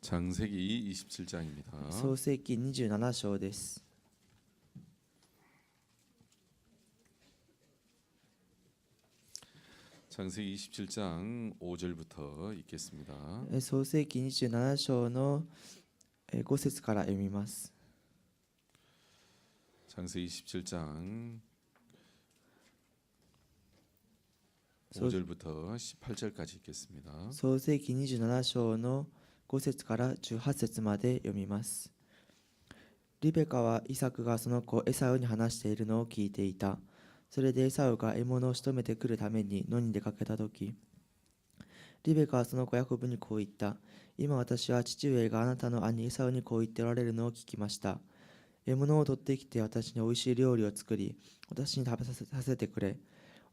창세기 27장입니다. 創世記27章です。 창세기 27장 5절부터 읽겠습니다. 創世記27章の5節から読みます。 창세기 27장 5절부터 18절까지 읽겠습니다. 創世記27章の5節から18節まで読みます。リベカはイサクがその子エサウに話しているのを聞いていた。それでエサウが獲物を仕留めてくるために野に出かけたとき、リベカはその子ヤコブにこう言った。今私は父上があなたの兄エサウにこう言っておられるのを聞きました。獲物を取ってきて私においしい料理を作り、私に食べさせてくれ。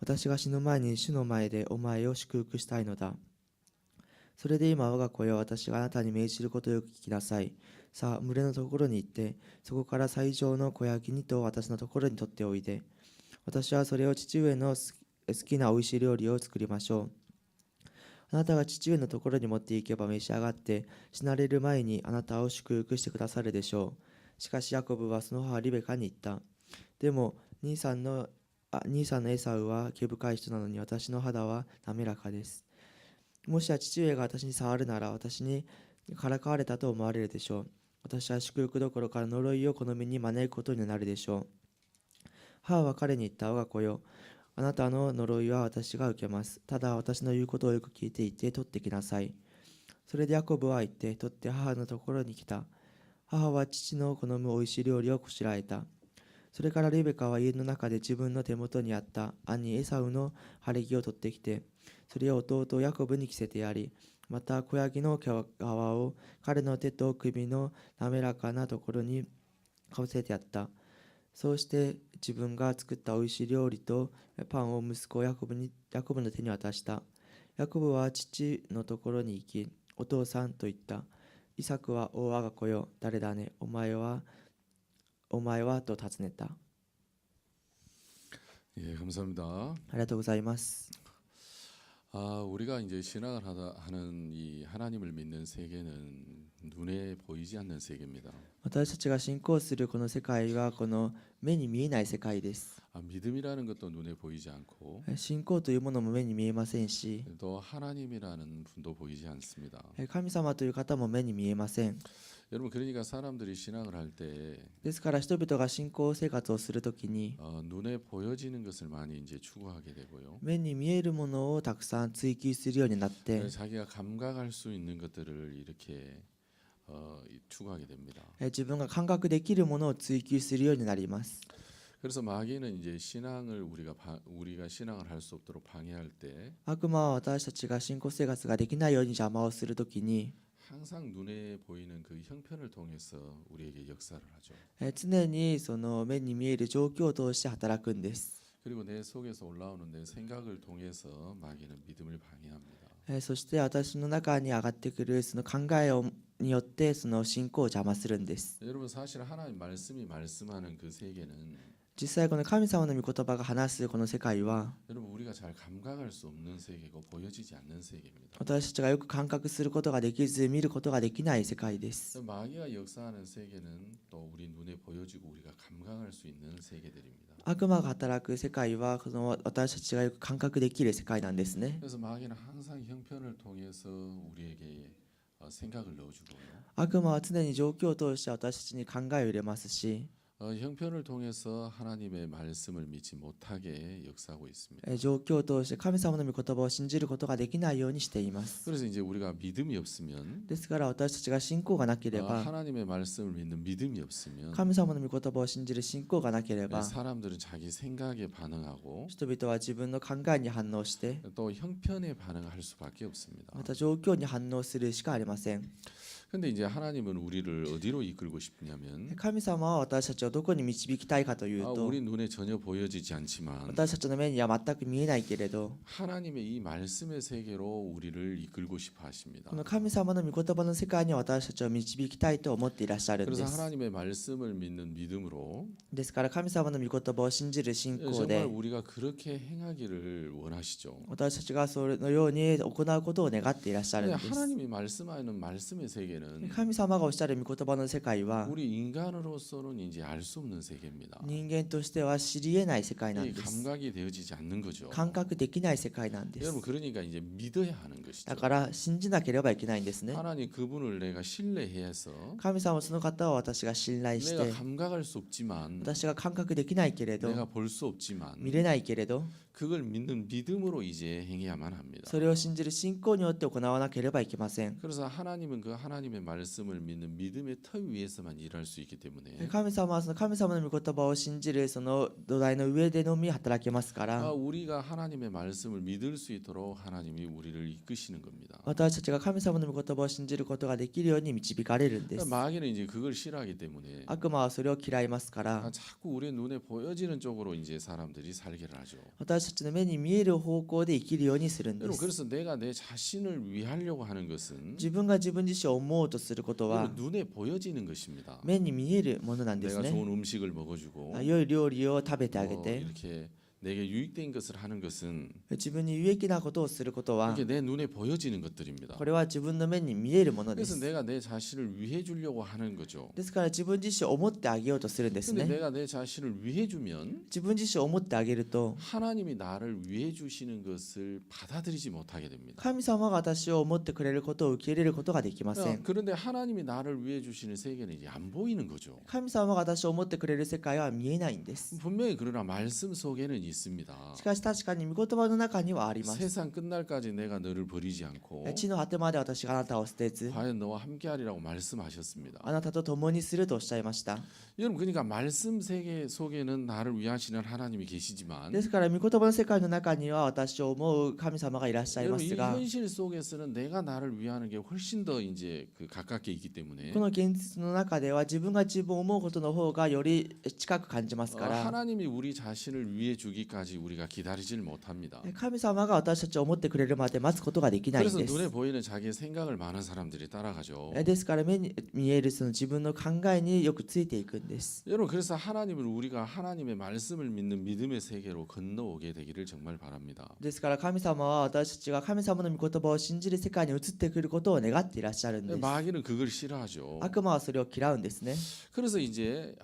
私が死ぬ前に主の前でお前を祝福したいのだ。それで今我が子よ、私があなたに命じることをよく聞きなさい。さあ、群れのところに行って、そこから最上の子ヤギ2頭を私のところに取っておいで。私はそれを父上の好きなおいしい料理を作りましょう。あなたが父上のところに持っていけば召し上がって、死なれる前にあなたを祝福してくださるでしょう。しかしヤコブはその母リベカに言った。でも兄さんのエサウは毛深い人なのに私の肌は滑らかです。もしや父上が私に触るなら私にからかわれたと思われるでしょう。私は祝福どころから呪いをこの身に招くことになるでしょう。母は彼に言った。我が子よ、あなたの呪いは私が受けます。ただ私の言うことをよく聞いていて取ってきなさい。それでヤコブは言って取って母のところに来た。母は父の好むおいしい料理をこしらえた。それからリベカは家の中で自分の手元にあった兄エサウの晴れ着を取ってきて、それを弟ヤコブに着せてやり、また子ヤギの皮を彼の手と首の滑らかなところにかぶせてやった。そうして自分が作ったおいしい料理とパンを息子ヤコブの手に渡した。ヤコブは父のところに行き、お父さんと言った。イサクは、お我が子よ、誰だね、お前はと尋ねた。 예, 감사합니다. ありがとうございます。 우리가 이제 신앙을 하는 이 하나님을 믿는 세계는 눈에 보이지 않는 세계입니다. 私たちが信仰するこの世界はこの目に見えない世界です。 믿음이라는 것도 눈에 보이지 않고 信仰というものも目に見えませんし、 또 하나님이라는 분도 보이지 않습니다. 神様という方も目に見えません。 여러분 그러니까 사람들이 신앙을 할 때 ですから人々が信仰生活をするときに 눈에 보여지는 것을 많이 이제 추구하게 되고요. 目に見えるものをたくさん追求するようになって、 자기가 감각할 수 있는 것들을 이렇게 추구하게 됩니다. 自分が感覚できるものを追求するようになります。 그래서 마귀는 이제 신앙을 우리가 신앙을 할 수 없도록 방해할 때 悪魔は私たちが信仰生活ができないように邪魔をするときに、 항상 눈에 보이는 그 형편을 통해서 우리에게 역사를 하죠. 常にその目に見える状況を通して働くんです。 그리고 내 속에서 올라오는 내 생각을 통해서 마귀는 믿음을 방해합니다. そして私の中に上がってくるその考えによってその信仰を邪魔するんです。 여러분 사실 하나님 말씀이 말씀하는 그 세계는 実際この神様の御言葉が話すこの世界は、 여러분 우리가 잘 감각할 수 없는 세계고 보여지지 않는 세계입니다. 私たちがよく感覚することができず見ることができない世界です。 마귀가 역사하는 세계는 또 우리 눈에 보여지고 우리가 감각할 수 있는 세계들입니다. 悪魔が働く世界はこの私たちがよく感覚できる世界なんですね。 그래서 마귀는 항상 형편을 통해서 우리에게 생각을 넣어주고요. 悪魔は常に状況を通して私たちに考えを入れますし、 형편을 통해서 하나님의 말씀을 믿지 못하게 역사하고 있습니다. 状況を通して神様の御言葉を信じることができないようにしています。 그래서 이제 우리가 믿음이 없으면 ですから私たちが信仰がなければ、 하나님의 말씀을 믿는 믿음이 없으면 神様の御言葉を信じる信仰がなければ、 사람들은 자기 생각에 반응하고 人々は自分の考えに反応して、 또 형편에 반응할 수밖에 없습니다. また状況に反応するしかありません。 근데 이제 하나님은 우리를 어디로 이끌고 싶냐면 神様は私たちをどこに導きたいかというと、 우리 눈에 전혀 보여지지 않지만 私たちの目には全く見えないけれど、 하나님의 이 말씀의 세계로 우리를 이끌고 싶어 하십니다. この神様の御言葉の世界に私たちを導きたいと思っていらっしゃるんで 그래서 す。 하나님의 말씀을 믿는 믿음으로 ですから神様の御言葉を信じる信仰 정말 で、 우리가 그렇게 행하기를 원하시죠. 私たちがそのように行うことを願っていらっしゃるん 근데 です。 하나님이 말씀하는 말씀의 세계는 세계는 神様がおっしゃる御言葉の世界は 우리 인간으로서는 이제 알 수 없는 세계입니다. 人間としては知り得ない世界な 이 んです。 감각이 되어지지 않는 거죠. 感覚できない世界なんで 여러분 す。 그러니까 이제 믿어야 하는 것이죠. だから信じなければいけないんですね。 하나님 그분을 내가 신뢰해서 神様その方を私が信頼し 내가 て 감각할 수 없지만 私が感覚できないけれど 내가 볼 수 없지만 見れないけれど 그걸 믿는 믿음으로 이제 행해야만 합니다. それを信じる信仰によって行わなければいけません。 그래서 하나님은 그 하나님의 말씀을 믿는 믿음의 터 위에서만 일할 수 있기 때문에 神様はその神様の御言葉を信じるその土台の上でのみ働けますから 우리가 하나님의 말씀을 믿을 수 있도록 하나님이 우리를 이끄시는 겁니다. 私たちが神様の御言葉を信じることができるように導かれるんです。 마귀는 이제 그걸 싫어하기 때문에 悪魔はそれを嫌いますから 자꾸 우리의 눈에 보여지는 쪽으로 이제 사람들이 살기를 하죠. 私たちの目に見える方向で生きるようにするんで 여러분 す。 그래서 내가 내 자신을 위하려고 하는 것은 自分が自分自身を思うとすることは 여러분 눈에 보여지는 것입니다. 目に見えるものなんです 내가 ね。 좋은 음식을 먹어주고 良い料理を食べてあげ 뭐 て 이렇게 내게 유익된 것을 하는 것은 自分に有益なことをすることは 이게 내 눈에 보여지는 것들입니다. これは自分の目に見えるもので 그래서 す。 내가 내 자신을 위해 주려고 하는 거죠. ですから自分自身を思ってあげようとするんです 근데 ね。 내가 내 자신을 위해 주면 自分自身を思ってあげると 하나님이 나를 위해 주시는 것을 받아들이지 못하게 됩니다. 神様が私を思ってくれることを受け入れることができません。 그런데 하나님이 나를 위해 주시는 세계는 이제 안 보이는 거죠. 神様が私を思ってくれる世界は見えないんです。 분명히 그러나 말씀 속에는 있습니다. しかし確かに御言葉の中にはあります。 세상 끝날까지 내가 너를 버리지 않고 地の果てまで私があなたを捨てず 과연 너와 함께하리라고 말씀하셨습니다. あなたと共にするとおっしゃいました。 여러분 그러니까 말씀 세계 속에는 나를 위하시는 하나님이 계시지만 ですから御言葉の世界の中には私を思う神様がいらっしゃいま 여러분 이 すが 현실 속에서는 내가 나를 위하는 게 훨씬 더 이제 그 가깝게 있기 때문에 この現実の中では自分が自分を思うことの方がより近く感じますから 하나님이 우리 자신을 위해 주기까지 우리가 기다리질 못합니다. 神様が私たちを思ってくれるまで待つことができないん 그래서 です。 눈에 보이는 자기의 생각을 많은 사람들이 따라가죠. ですから目に見えるその自分の考えによくついていくんです。 여러분 그래서 하나님을 우리가 하나님의 말씀을 믿는 믿음의 세계로 건너오게 되기를 정말 바랍니다. ですから神様は私たちが神様の御言葉を信じる世界に移ってくることを願っていらっしゃるんです。 마귀는 그걸 싫어하죠. 悪魔はそれを嫌うんですね。 그래서 이제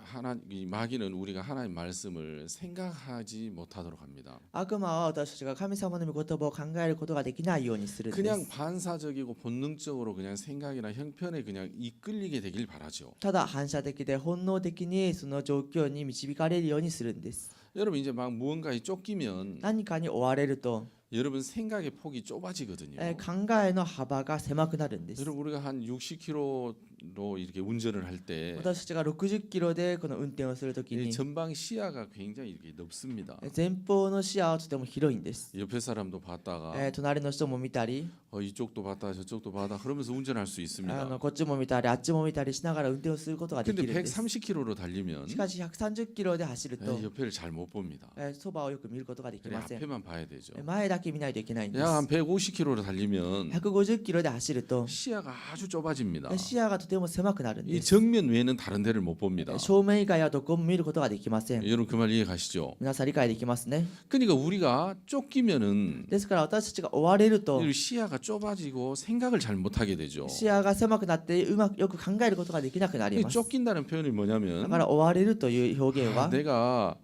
이 마귀는 우리가 하나님 말씀을 생각하지 못하도록 합니다. 悪魔は私たちが神様の御言葉を考えることができないようにするんで 그냥 す。 반사적이고 본능적으로 그냥 생각이나 형편에 그냥 이끌리게 되길 바라죠. ただ反射的で本能的にその状況に導かれるようにするんです。 여러분 이제 막 무언가에 쫓기면 何かに追われると 여러분 생각의 폭이 좁아지거든요. 考えの幅が狭くなるんです。 여러분 우리가 한 60km로 이렇게 운전을 할 때 私たちが60キロでこの運転をするとき 이 に 전방 시야가 굉장히 이렇게 넓습니다. 前方の視野はとても広いんです。 옆에 사람도 봤다가 隣の人も見たり 이쪽도 봤다 저쪽도 봤다 그러면서 운전할 수 있습니다. こっちも見たりあっちも見たりしながら運転をすることができ 근데 るんです。 130km로 달리면 しかし130キロで走ると 옆에를 잘 못 봅니다. そばをよく見ることができ 그래 ません。 앞에만 봐야 되죠. 前だけ見ないといけないんです。 야, 한 150km로 달리면 150キロで走ると 시야가 아주 좁아집니다. 視野がとても狭くなるん 이 です。 정면 외에는 다른 데를 못 봅니다. 正面以外はどこも見ることができません。 여러분 그 말 이해 가시죠? 皆さん理解できますね。 그러니까 우리가 쫓기면은 ですから私たちが追われると 이 시야가 좁아지고 생각을 잘 못하게 되죠. 視野が狭くなってうまくよく考えることができなくなり 이 ます。 쫓긴다는 표현이 だ 뭐냐면 から追われるという表現は 내가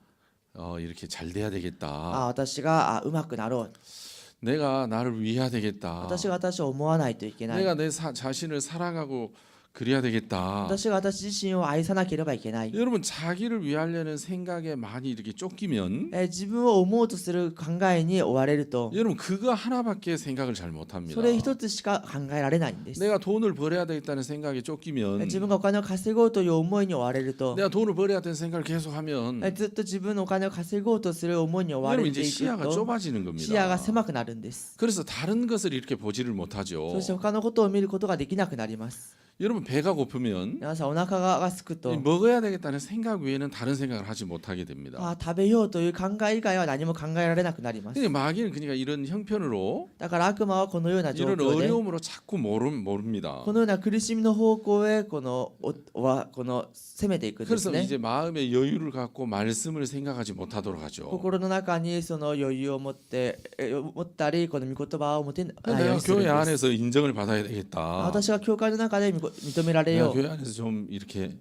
이렇게 잘 돼야 되겠다. 私がうまくなろう。 내가 나를 위해야 되겠다. 私が私を思わないといけない。 내가 내 자신을 사랑하고 그래야 되겠다. 私が私自身を愛さなければいけない。 여러분 자기를 위하려는 생각에 많이 이렇게 쫓기면 自分を思うとする考えに追われると 여러분 그거 하나밖에 생각을 잘 못합니다. それ一つしか考えられないんです。 내가 돈을 벌어야 되겠다는 생각에 쫓기면 自分がお金を稼ごうという思いに追われると 내가 돈을 벌어야 되는 생각을 계속하면 ずっと自分のお金を稼ごうとする思いに追われ 여러분 て 이제 いく 시야가 と 좁아지는 視野が 겁니다. 狭くなるんです。 그래서 다른 것을 이렇게 보지를 못하죠. そして他のことを見ることができなくなります。 여러분 배가 고프면 皆さんお腹が空くと 먹어야 되겠다는 생각 외에는 다른 생각을 하지 못하게 됩니다. 食べようという考え以外は何も考えられなくなります。 근데 마귀는 그러니까 이런 형편으로 だから悪魔はこのような状 이런 況で 어려움으로 자꾸 모릅니다. このような苦しみの方向へこの攻めていくんです 그래서 ね。 이제 마음의 여유를 갖고 말씀을 생각하지 못하도록 하죠. 心の中にその余裕を持ったりこの御言葉を持てないよう 내가 にするん 교회 です。 안에서 인정을 받아야 되겠다. 私が教会の中で認められ 내가 よう 교회 안에서 좀 이렇게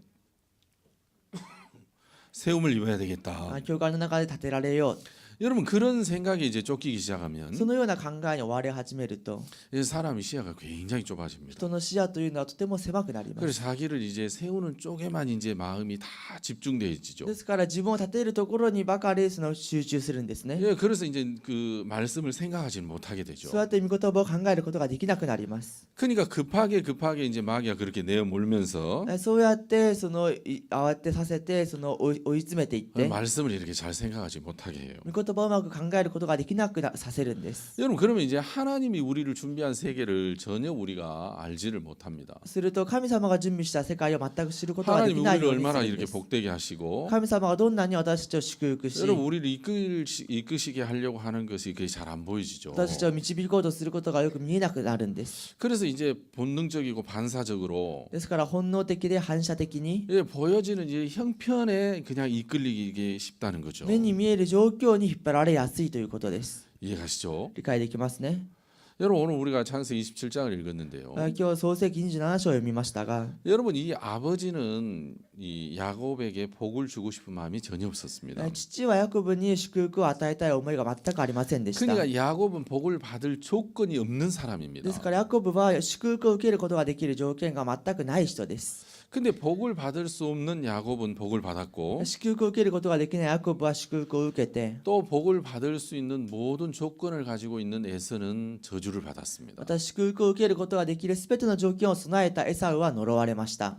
세움을 입어야 되겠다. 教会の中で立てられよ 여러분 그런 생각이 이제 쫓기기 う 시작하면 そのような考えに追われ始めると 이제 사람의 시야가 굉장히 좁아집니다. 人の視野というのはとても狭くなりま 그래서 す 자기를 이제 세우는 쪽에만 이제 마음이 다 집중돼 있죠. ですから自分を立てるところにばかり集中するんですね 예, 그래서 이제 그 말씀을 생각하지는 못하게 되죠. そうやって御言葉を考えることができなくなります 그러니까 급하게 이제 마귀가 그렇게 내어 몰면서 そうやって慌てさせて追い詰めていって 말씀을 이렇게 잘 생각하지 못하게 해요. 御言葉をうまく考えることができなくさせるんです 여러분 그러면 이제 하나님이 우리를 준비한 세계를 전혀 우리가 알지를 못합니다. すると神様が準備した世界を全く知ることがで 하나님이 きない 우리를 ようにす 얼마나 るん 이렇게 です 복되게 하시고 神様がどんなに私たちを祝福し 여러분 우리를 이끄시게 하려고 하는 것이 그게 잘 안 보이지죠. 私たちを導こうとすることがよく見えなくなるんです 그래서 이제 본능적이고 반사적으로 ですから本能的で反射的に 예, 보여지는 이제 형편에 그냥 이끌리기 쉽다는 거죠. 目に見える状況に引っ張られやすいということです 이해가시죠? 理解できますね 여러분 오늘 우리가 창세기 27장을 읽었는데요. 今日創世記27章を読みましたが 여러분 이 아버지는 이 야곱에게 복을 주고 싶은 마음이 전혀 없었습니다. 父はヤコブに祝福を与えたい思いが全くありませんでした 그러니까 야곱은 복을 받을 조건이 없는 사람입니다. ですからヤコブは祝福を受けることができる条件が全くない人です 근데 복을 받을 수 없는 야곱은 복을 받았고 祝福を受けることができないヤコブは祝福を受けて 또 복을 받을 수 있는 모든 조건을 가지고 있는 에서는 저주를 받았습니다. また祝福を受けることができるすべての条件を備えたエサウは呪われました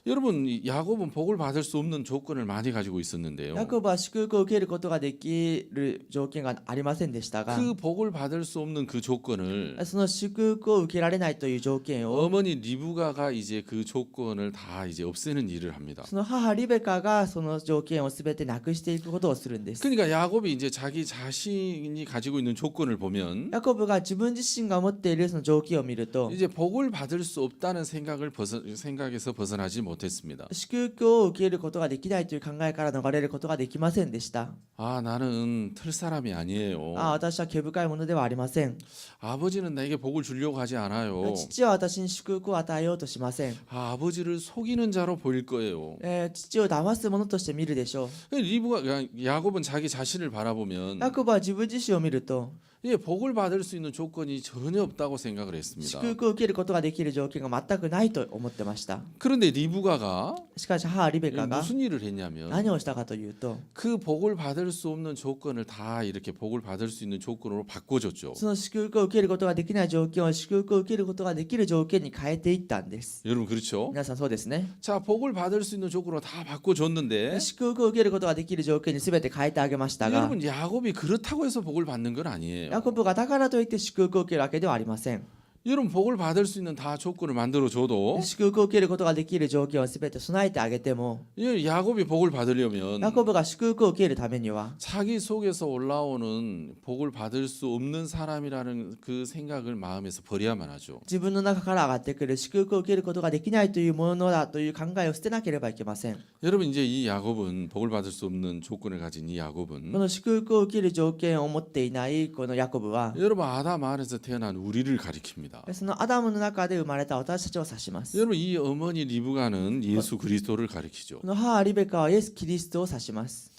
여러분 이 야곱은 복을 받을 수 없는 조건을 많이 가지고 있었는데요. ヤコブは祝福を受けることができる条件がありませんでしたが 그 복을 받을 수 없는 그 조건을 その祝福を受けられないという条件を 어머니 리브가가 이제 그 조건을 다 이제 없애는 일을 합니다. その母リベカがその条件をすべてなくしていくことをするんです 그러니까 야곱이 이제 자기 자신이 가지고 있는 조건을 보면 ヤコブが自分自身が持っているその条件を見ると 이제 복을 받을 수 없다는 생각에서 벗어나지 못했습니다. 祝福を受けることができないという考えから逃れることができませんでした 아 나는 틀 사람이 아니에요. 私は毛深いものではありません 아버지는 나에게 복을 주려고 하지 않아요. 父は私に祝福を与えようとしません 아, 아버지를 속이는 자로 보일 거예요. 父を騙すものとして見るでしょう 야곱은 자기 자신을 바라보면 ヤコブは自分自身を見ると 예, 복을 받을 수 있는 조건이 전혀 없다고 생각을 했습니다. 祝福を受けることができる条件が全くないと思ってました 그런데 리브가가 しかし母リベカが 무슨 일을 했냐면 何をしたかというと 그 복을 받을 수 없는 조건을 다 이렇게 복을 받을 수 있는 조건으로 바꿔줬죠. その祝福を受けることができない条件を祝福を受けることができる条件に変えていったんです 여러분 그렇죠? 皆さんそうですね 자, 복을 받을 수 있는 조건으로 다 바꿔줬는데 祝福を受けることができる条件に全て変えてあげましたが 여러분 야곱이 그렇다고 해서 복을 받는 건 아니에요. ヤコブがだからといって祝福を受けるわけではありません 여러분 복을 받을 수 있는 다 조건을 만들어줘도 祝福を受けることができる条件を全て備えてあげても 야곱이 복을 받으려면 ヤコブが祝福を受けるためには 자기 속에서 올라오는 복을 받을 수 없는 사람이라는 그 생각을 마음에서 버려야만 하죠. 自分の中から上がってくる祝福を受けることができないというものだという考えを捨てなければいけません 여러분 이제 이 야곱은 복을 받을 수 없는 조건을 가진 이 こ 야곱은 の祝福を受ける条件を持っていないこのヤコブは 여러분 아담 안에서 태어난 우리를 가리킵니다. そのアダムの中で生まれた私たちを指します 여러분 이 어머니 리브가는 예수 그리스도를 가리키죠. この母リベカはイエス・キリストを指します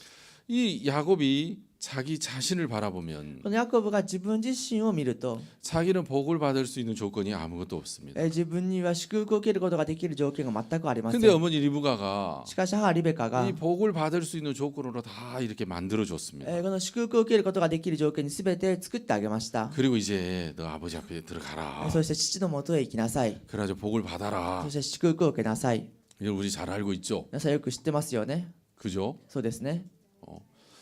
이 야곱이 자기 자신을 바라보면 このヤコブが自分自身を見ると 자기는 복을 받을 수 있는 조건이 아무것도 없습니다. 自分には祝福を受けることができる条件が全くありませ 근데 ん 어머니 리브가가 しかし母リベカが 이 복을 받을 수 있는 조건으로 다 이렇게 만들어 줬습니다. この祝福を受けることができる条件に全て作ってあげました 그리고 이제 너 아버지 앞에 들어가라. そして父のもとへ行きなさい 그래가지고 복을 받아라. そして祝福を受けなさい 이걸 우리 잘 알고 있죠. 皆さんよく知ってますよね 그죠? そうですね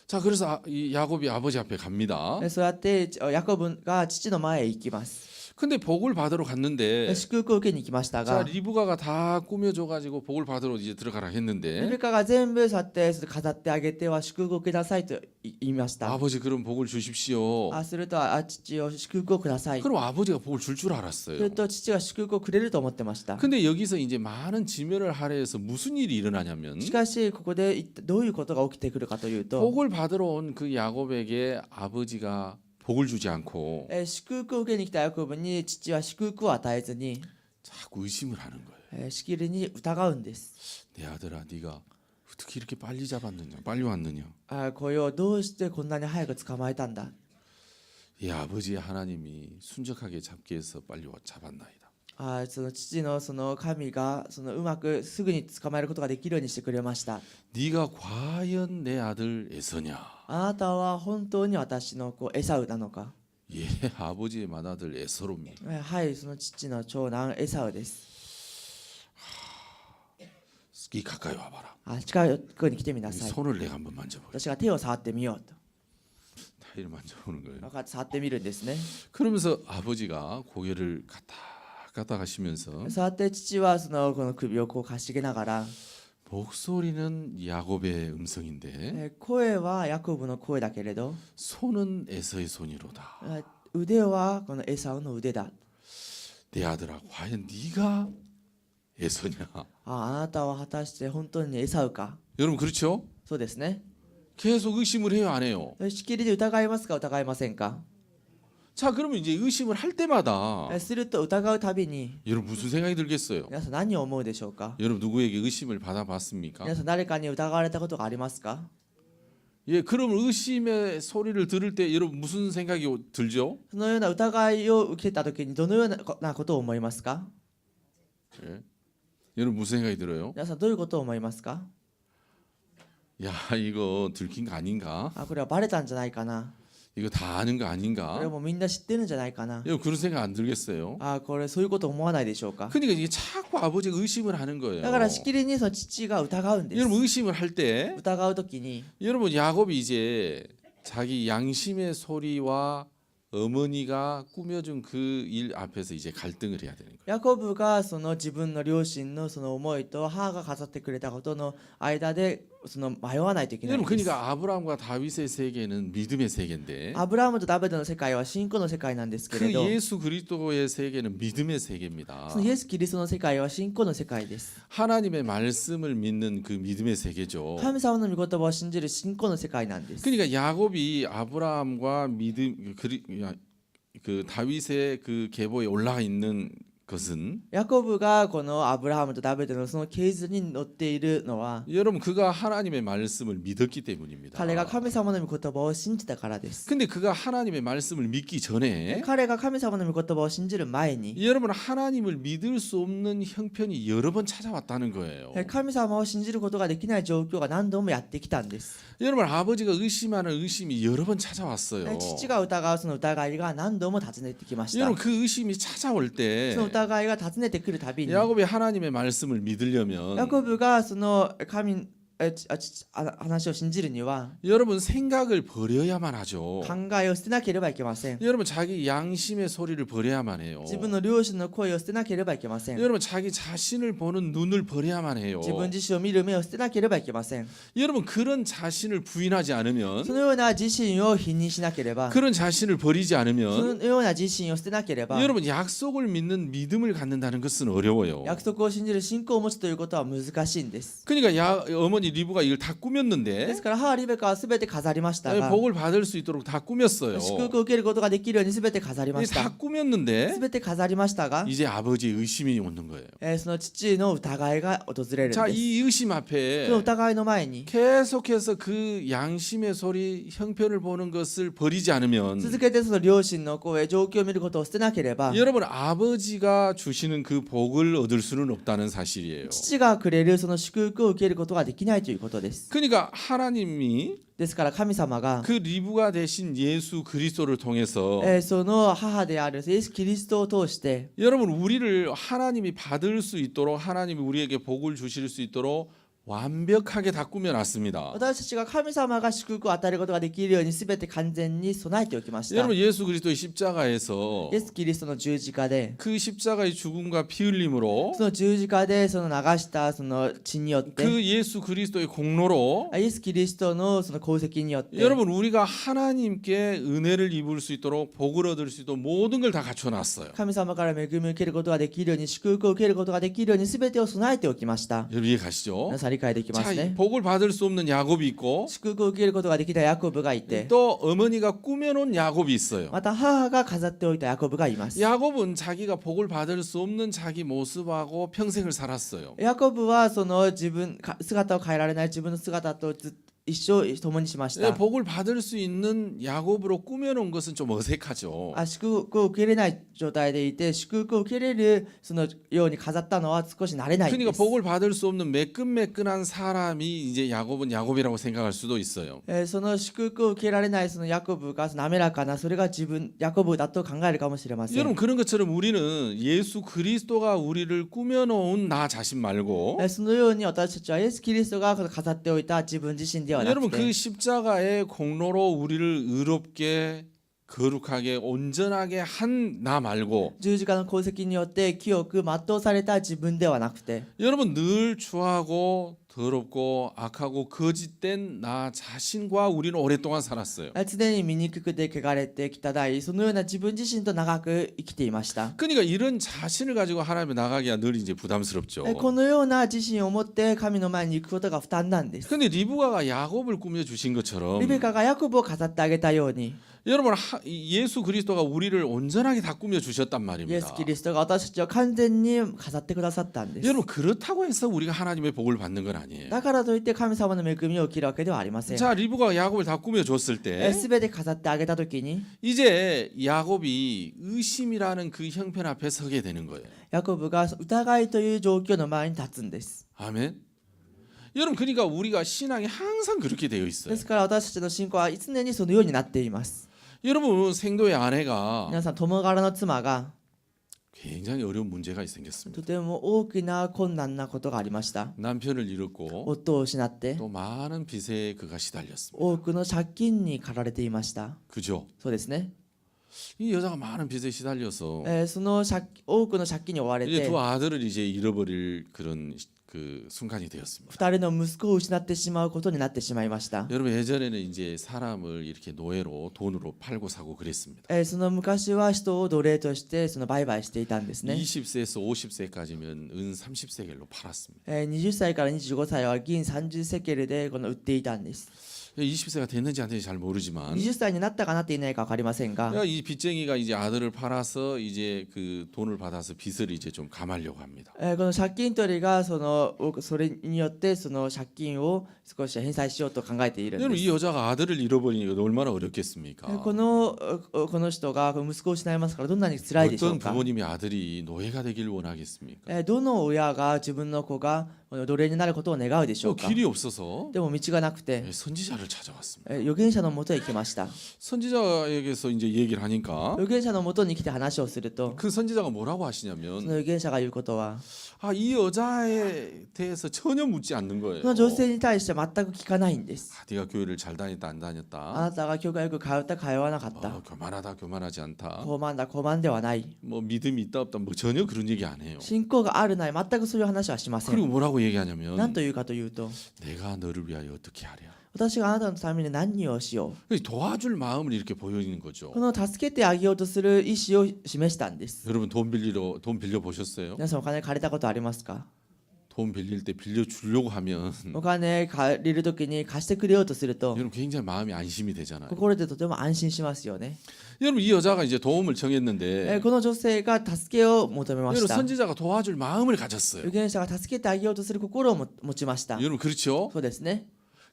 자, 그래서 이 야곱이 아버지 앞에 갑니다. そうやってヤコブが父の前へ行きます 근데 복을 받으러 갔는데 祝福を受けに行きました 자, が 리브가가 다 꾸며줘가지고 복을 받으러 이제 들어가라 リ 했는데 ベカが全部そうやって飾ってあげては祝福を受けなさいと言いました 아버지 그럼 복을 주십시오. すると父を祝福をください 그럼 아버지가 복을 줄 줄 す 알았어요. ると父が祝福をくれると思ってました 근데 여기서 이제 많은 지면을 할애해서 무슨 일이 일어나냐면 しかしここで一体どういうことが起きてくるかというと 복을 받으러 온 그 야곱에게 아버지가 복을 주지 않고 祝福を受けに来たヤコブに父は祝福を与えずに 자꾸 의심을 하는 거예요. しきりに疑うんです。 내 아들아, 네가 어떻게 이렇게 빨리 잡았느냐, 빨리 왔느냐. これをどうしてこんなに早く捕まえたんだ。 이 아버지의 하나님이 순적하게 잡기 위해서 빨리 잡았나이다. その父のその神がそのうまくすぐに捕まえることができるようにしてくれました。 네가 과연 내 아들 에서냐? あなたは本当に私の子エサウなのか。 예, 아버지의 맏아들 에서로입니다. はい、その父の長男エサウです。 이 가까이 와봐라. 近くに来てみな 이 さい。 손을 내가 한번 만져보라. 私が手を触ってみようと。 타이를 만져보는 거예요. 分かって触ってみるんですね。 그러면서 아버지가 고개를 갖다 하시면서 触って父はそのこの首をこうかしげながら、 목소리는 야곱의 음성인데 声はヤコブの声だけれど、 손은 에서의 손이로다. 腕はこのエサウの腕だ。 내 아들아, 과연 네가 에서냐? あなたは果たして本当にエサウか。 여러분 그렇죠? そうですね。 계속 의심을 해요, 안 해요? しきりで疑いますか疑いませんか。 자, 그러면 이제 의심을 할 때마다 すると疑うたびに 여러분 무슨 생각이 들겠어요? 皆さん何を思うでしょうか。 여러분 누구에게 의심을 받아봤습니까? 皆さん誰かに疑われたことがありますか。 예, 그럼 의심의 소리를 들을 때 여러분 무슨 생각이 들죠? そのような疑いを受けたときにどのようなことを思いますか。 예. 여러분 무슨 생각이 들어요? 皆さんどういうことを思いますか。 야, 이거 들킨 거 아닌가? これはバレたんじゃないかな。 이거 다 아는 거 これ 아닌가? もみんな知ってるんじゃないかな。 여러분 그런 생각 안 들겠어요? これそういうこと思わないでしょうか。 그러니까 이게 자꾸 아버지가 의심을 하는 거예요. だからしきりにその父が疑うんです。 여러분 의심을 할 때 疑うときに 여러분 야곱이 이제 자기 양심의 소리와 어머니가 꾸며준 그 일 앞에서 이제 갈등을 해야 되는 거예요. ヤコブがその自分の両親のその思いと母が飾ってくれたことの間でその迷わないといけないん 여러분 です。 그러니까 아브라함과 다윗의 세계는 믿음의 세계인데 アブラハムとダビデの世界は信仰の世界なんですけ 그 れど、 예수 그리스도의 세계는 믿음의 세계입니다. そのイエス・キリストの世界は信仰の世界です。 하나님의 말씀을 믿는 그 믿음의 세계죠. 神様の御言葉を信じる信仰の世界なんです。 그러니까 야곱이 아브라함과 그 다윗의 그 계보에 올라가 있는 것은 ヤコブがこのアブラハムとダビデのその系図に乗っているのは 여러분 그가 하나님의 말씀을 믿었기 때문입니다. 彼が神様の御言葉を信じたからです。 근데 그가 하나님의 말씀을 믿기 전에 彼が神様の御言葉を信じる前に 여러분 하나님을 믿을 수 없는 형편이 여러 번 찾아왔다는 거예요. 神様を信じることができない状況が何度もやってきたんです。 여러분 아버지가 의심하는 의심이 여러 번 찾아왔어요. 父が疑うその疑いが何度も訪ねてきました。 여러분 그 의심이 찾아올 때 その疑いが訪ねてくるたびに 야곱이 하나님의 말씀을 ヤ 믿으려면 コブがその神話を信じるには 여러분 생각을 버려야만 하죠. 考えを捨てなければいけません。 여러분 자기 양심의 소리를 버려야만 해요. 自分の両親の声を捨てなければいけません。 여러분 자기 자신을 보는 눈을 버려야만 해요. 自分自身を見る目を捨てなければいけません。 여러분 그런 자신을 부인하지 않으면 そのような自身を否認しなければ、 그런 자신을 버리지 そ 않으면 のような自身を捨てなければ、 여러분 약속을 믿는 믿음을 갖는다는 것은 어려워요. 約束を信じる信仰を持つということは難しいんです。 그러니까 어머니 리브가 이걸 다 で 꾸몄는데 すから母リベカはすべて飾りましたが、 복을 받을 수 있도록 다 꾸몄어요. 祝福を受けることができるようにすべて飾りまし 다 た。 꾸몄는데 すべて飾りましたが、 이제 아버지의 의심이 오는 거예요. その父の疑いが訪れるん 자, です。 이 의심 앞에 その疑いの前に 계속해서 그 양심의 소리, 형편을 보는 것을 버리지 않으면 続けてその両親の声、状況を見ることを捨てなければ、 여러분 아버지가 주시는 그 복을 얻을 수는 없다는 사실이에요. 父がくれるその祝福を受けることができないということです。 그러니까 하나님이 ですから神様が 그 리브가 되신 예수 그리스도를 통해서 その母であるイエス・キリストを通して 여러분 우리를 하나님이 받을 수 있도록 하나님이 우리에게 복을 주실 수 있도록 완벽하게 다 꾸며놨습니다. 私たちが神様が祝福を与えることができるようにすべて完全に備えておきました。 여러분 예수 그리스도의 십자가에서 イエス・キリストの十字架で 그 십자가의 죽음과 피 흘림으로 その十字架でその流したその血によって 그 예수 그리스도의 공로로 イエス・キリストのその功績によって 여러분 우리가 하나님께 은혜를 입을 수 있도록 복을 얻을 수 있도록 모든 걸 다 갖춰놨어요. 神様から恵みを受けることができるように祝福を受けることができるようにすべてを備えておきました。 여러분 이해 가시죠? 皆さん理解できます 자, ね。 복을 받을 수 없는 야곱이 있고 祝福を受けることができたヤコブがいて、 또 어머니가 꾸며놓은 야곱이 있어요. また母が飾っておいたヤコブがいます。 야곱은 자기가 복을 받을 수 없는 자기 모습하고 평생을 살았어요. ヤコブはその自分姿を変えられない自分の姿と一生共にしまし 네, た。 복을 받을 수 있는 야곱으로 꾸며놓은 것은 좀 어색하죠. 祝福を受け入れない状態でいて、祝福を受け入れるそのように飾ったのは少し慣れないん 그러니까 です。 복을 받을 수 없는 매끈매끈한 사람이 이제 야곱은 야곱이라고 생각할 수도 있어요. その祝福を受けられないそのヤコブが滑らかなそれがヤコブだと考えるかもしれません。 여러분 그런 것처럼 우리는 예수 그리스도가 우리를 꾸며놓은 나 자신 말고 そのように私たちはイエス・キリストが飾っておいた自分自身ではな 여러분 く 그 て、 십자가의 공로로 우리를 의롭게 거룩하게 온전하게 한 나 말고 十字架の功績によって清く全うされた自分ではなくて、 여러분 늘 추하고 더럽고 악하고 거짓된 나 자신과 우리는 오랫동안 살았어요. 常に醜くて汚れて汚いそのような自分自身と長く生きていました。 그러니까 이런 자신을 가지고 하나님에 나가기가 늘 이제 부담스럽죠. このような自身を持って神の前に行くことが負担なんです。 근데 리브가가 야곱을 꾸며 주신 것처럼 リベカがヤコブを飾ってあげたように、 여러분 예수 그리스도가 우리를 온전하게 다 꾸며 주셨단 イエ 말입니다. ス・キリストが私たちを完全に飾ってくださったんです。 여러분 그렇다고 해서 우리가 하나님의 복을 받는 건 아니에요. だからといって神様の恵みを受けるわけではありません。 자 리브가가 야곱을 다 꾸며 줬을 때 すべて飾ってあげたときに、 이제 야곱이 의심이라는 그 형편 앞에 서게 되는 거예요. ヤコブが疑いという状況の前に立つんです。 아멘. 여러분 그러니까 우리가 신앙이 항상 그렇게 되어 で 있어요. すから私たちの信仰は常にそのようになっています。 여러분 생도의 아내가 皆さん、共柄の妻が 굉장히 어려운 문제가 생겼습니다. とても大きな困難なことがありました。 남편을 잃었고 夫を失って 또 많은 빚에 그가 시달렸습니다. 多くの借金に駆られていました。 그죠? そうですね。 이 여자가 많은 빚에 시달려서 その多くの借金に追われ 이제 て 두 아들을 이제 잃어버릴 그런 그 순간이 되었습니다. 2人の息子を失ってしまうことになってしまいました。 여러분 예전에는 이제 사람을 이렇게 노예로 돈으로 팔고 사고 그랬습니다. その昔は人を奴隷としてその売買していたんですね。 20세에서 50세까지면 은 30세겔로 팔았습니다. 20歳から25歳は銀30セケルでこの売っていたんです。 20세가 됐는지 안 됐는지 잘 모르지만 20歳になったかなっていないか分かりませんが、 이 빚쟁이가 이제 아들을 팔아서 이제 그 돈을 받아서 빚을 이제 좀 감하려고 합니다. この借金取りがそれによってその借金を少し返済しようと考えているん 여러분 で 이 す。 여자가 아들을 잃어버리니까 얼마나 어렵겠습니까? この人が息子を失いますからどんなに辛いでしょ 어떤 うか。 부모님이 아들이 노예가 되길 원하겠습니까? どの親が自分の子が奴隷になることを願うでしょ 또 うか。 길이 없어서 でも道がなくて 선지자를 찾아왔습니다. 預言者のもとへ行きました。 선지자에게서 이제 얘기를 하니까 預言者のもとに来て話をすると、 그 선지자가 뭐라고 その 하시냐면 預言者が言うことは、 아, 이 여자에 대해서 전혀 묻지 않는 そ 거예요. の女性に対して全く聞かないんです。 아, 네가 교회를 잘 다녔다 안 あ 다녔다. なたが教会よく通った通わなかった。 교만하다 교만하지 않다. 高慢だ高慢ではない。 뭐 믿음이 있다 없다 뭐 전혀 그런 얘기 안 해요. 信仰があるない全くそういう話はしませ 그리고 ん。 뭐라고 何 얘기하냐면 というかというと、 내가 너를 위하여 어떻게 하랴. 私があなたのために何をしよ 도와줄 마음을 이렇게 보여주는 う。 거죠. この助けてあげようとする意思を示したんです。 여러분 돈 빌려 보셨어요? 皆さんお金借りたことありますか。 돈 빌릴 때 빌려 주려고 하면 お金借りるときに貸してくれようとすると 여러분 굉장히 마음이 안심이 되잖아요. 心でとても安心しますよね。 여러분 이 여자가 이제 도움을 청했는데 この女性が助けを求めまし 여러분 た。 선지자가 도와줄 마음을 가졌어요. 預言者が助けてあげようとする心を持ちました。 여러분 그렇죠? そうですね。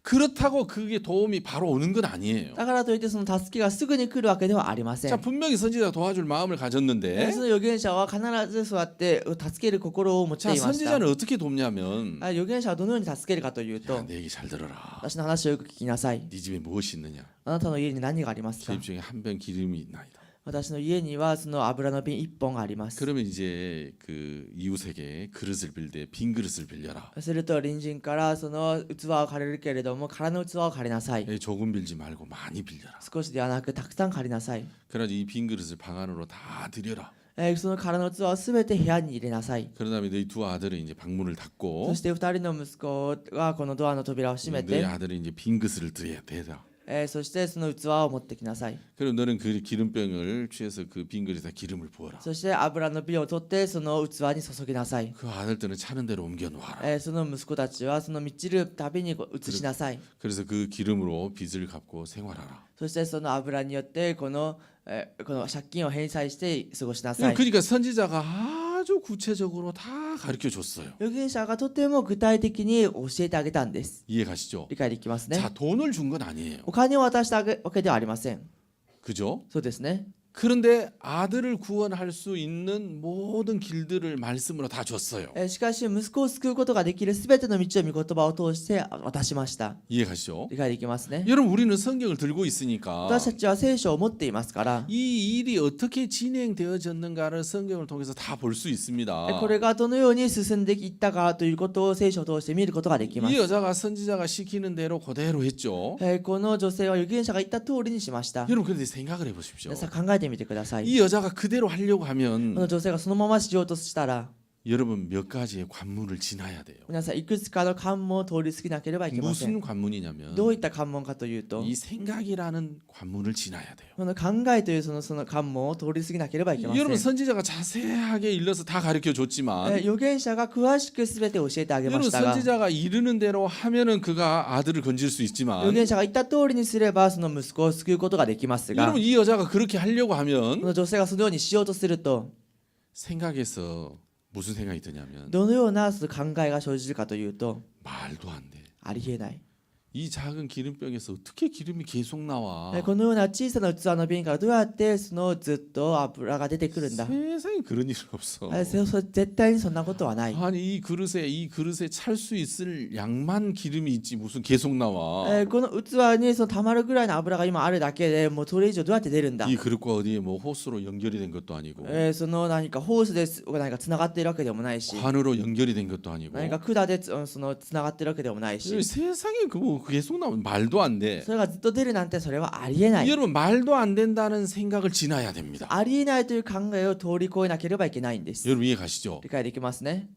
그렇다고 그게 도움이 바로 오는 건 아니에요. だからといってその助けがすぐに来るわけではありませ 자 ん。 분명히 선지자가 도와줄 마음을 가졌는데 その預言者は必ずそうやって助ける心を持って 자 いました。 선지자는 어떻게 돕냐면 預言者はどのように助けるかというと、 야, 내 얘기 잘 들어라. 私の話をよく聞きなさい。 네 집에 무엇이 있느냐? あなたの家に何がありますか。 제 집 중에 한 병 기름이 있나이다. 私の家にはその油の瓶1本あります。 그러면 이제 그 이웃에게 그릇을 빌되 빈 그릇을 빌려라. すると隣人からその器を借りるけれども空の器を借りなさい。 조금 빌지 말고 많이 빌려라. 少しではなくたくさん借りなさい。 그래가지고 이 빈 그릇을 방 안으로 다 들여라. その空の器をすべて部屋に入れなさい。 그런 다음에 너희 두 아들은 이제 방문을 そ 닫고 して2人の息子がこのドアの扉を閉め 너희 て、 아들은 이제 빈 그릇을 대라. そしてその器を持ってきなさい。 그리고 너는 그 기름병을 취해서 그 빈 그릇에 기름을 부어라. そして油の瓶を取ってその器に注ぎなさい。 그 아들들은 차는 대로 옮겨 놓아라. その息子たちはその満ちるたびに移しなさい。 그래서 그 기름으로 빚을 갚고 생활하라. そしてその油によってこの借金を返済して過ごしなさい。 그러니까 선지자가 아주 구체적으로 다 가르쳐 줬어요. 預言者がとても具体的に教えてあげたんです。 이해 가시죠? 理解できますね。 자, 돈을 준 건 아니에요. お金を渡したわけではありません。 그죠? そうですね。 그런데 아들을 구원할 수 있는 모든 길들을 말씀으로 다 줬어요. しかし息子を救うことができるすべての道を御言葉を通して渡しました。 이해 가시죠? 理解できますね。 여러분 우리는 성경을 들고 있으니까 私たちは聖書を持っていますから、 이 일이 어떻게 진행되어졌는가를 성경을 통해서 다 볼 수 있습니다. これがどのように進んでいったかということを聖書を通して見ることができま 이 す。 여자가 선지자가 시키는 대로 그대로 했죠. この女性は預言者が言った通りにしました。 여러분 그런데 생각을 해보십시오. 皆さん考えてみてください。 이 여자가 그대로 하려고 こ 하면 の女性がそのまましようとしたら、 여러분 몇 가지의 관문을 지나야 돼요. 皆さんいくつかの関門を通り過ぎなければいけません。 무슨 관문이냐면 どういった関門かというと、 이 생각이라는 관문을 지나야 돼요. この考えというその関門を通り過ぎなければいけません。 여러분 선지자가 자세하게 일러서 다 가르쳐 줬지만 預言者が詳しくすべて教えてあげま 여러분 したが、 선지자가 이르는 대로 하면은 그가 아들을 건질 수 預 있지만 言者が言った通りにすればその息子を救うことができますが、 여러분 이 여자가 그렇게 하려고 こ 하면 の女性がそのようにしようとすると、 생각에서 무슨 생각이 드냐면 どのようなその考えが生じるかというと、 말도 안 돼. ありえない。 이 작은 기름병에서 어떻게 기름이 계속 나와? このような小さな器の瓶からどうやってそのずっと油が出てくるんだ。 세상에 그런 일 없어. 絶対にそんなことはない。 아니 이 그릇에 찰 수 있을 양만 기름이 있지 무슨 계속 나와? この器にその溜まるぐらいの油が今あるだけでもうそれ以上どうやって出るんだ。 이 그릇과 어디에 뭐 호스로 연결이 된 것도 아니고 その何かホースで何かつながっているわけでもないし、 관으로 연결이 된 것도 아니고 何か管でそのつながっているわけでもないし、 세상에 그뭐 계속 나오면 말도 안 돼. それがずっと出るなんてそれはありえない。 여러분 말도 안 된다는 생각을 지나야 됩니다. ありえないという考えを通り越えなければいけないんです。 여러분 이해 가시죠? 理解できますね。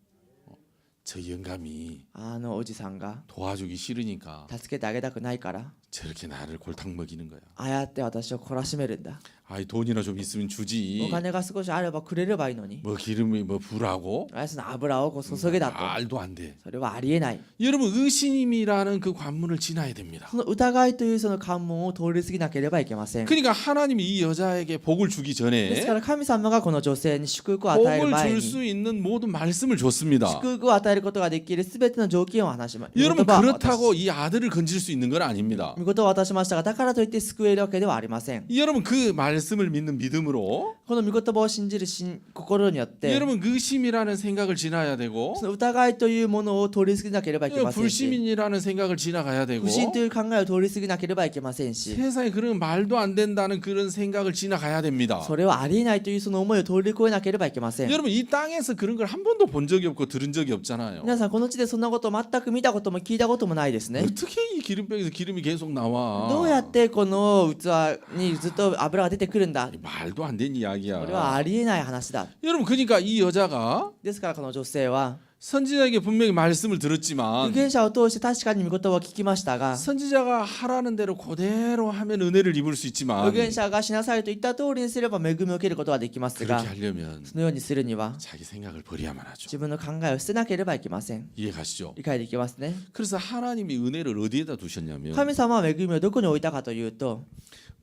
저 영감이 おじさんが 도와주기 싫으니까 助けてあげたくないから、 저렇게 나를 골탕 먹이는 거야. ああやって私を懲らしめるんだ。 아이 돈이나 좀 있으면 お 주지. 金が少しあればくれればいいのに、 뭐 기름이 뭐 부라고? その油をこう注げだと、 말도 안 돼. それはありえない。 여러분 의심이라는 그 관문을 지나야 됩니다. その疑いというその関門を通り過ぎなければいけません。 그러니까 하나님이 이 여자에게 복을 주기 ですか 전에 ら神様がこの女性に祝福を与える 복을 前 줄 に 수 있는 모든 말씀을 줬습니다. 祝福を与えることができるすべての条件を話しました。 여러분 御言葉を 그렇다고 이 아들을 건질 수 있는 건 아닙니다. 御言葉を渡しましたが、だからといって救えるわけではありません。 여러분 그 말씀을 믿는 믿음으로 この御言葉を信じる心によって、 여러분 의심이라는 생각을 지나야 되고 その疑いというものを通り過ぎなければいけませんし、 불신이라는 생각을 지나가야 되고 不信という考えを通り過ぎなければいけませんし、 세상에 그런 말도 안 된다는 그런 생각을 지나가야 됩니다. それはありえないというその思いを通り越えなければいけません。 여러분 이 땅에서 그런 걸 한 번도 본 적이 없고 들은 적이 없잖아요. 皆さんこの地でそんなことを全く見たことも聞いたこともないですね。 어떻게 이 기름병에서 기름이 계속 나와? どうやってこの器にずっと油が出てくるんだ。 말도 안 되는 これは 이야기야. ありえない話だ。 여러분 그러니까 이 여자가 ですからこの女性は 선지자에게 분명히 말씀을 預 들었지만 言者を通して確かに御言葉を聞きましたが、 선지자가 하라는 대로 그대로 하면 은혜를 입을 수 預 있지만 言者がしなさいと言った通りにすれば恵みを受けることはできますが、 그렇게 하려면 そのようにするには 자기 생각을 버려야만 하죠. 自分の考えを捨てなければいけません。 이해 가시죠? 理解できますね。 그래서 하나님이 은혜를 어디에다 두셨냐면 神様は恵みをどこに置いたかというと、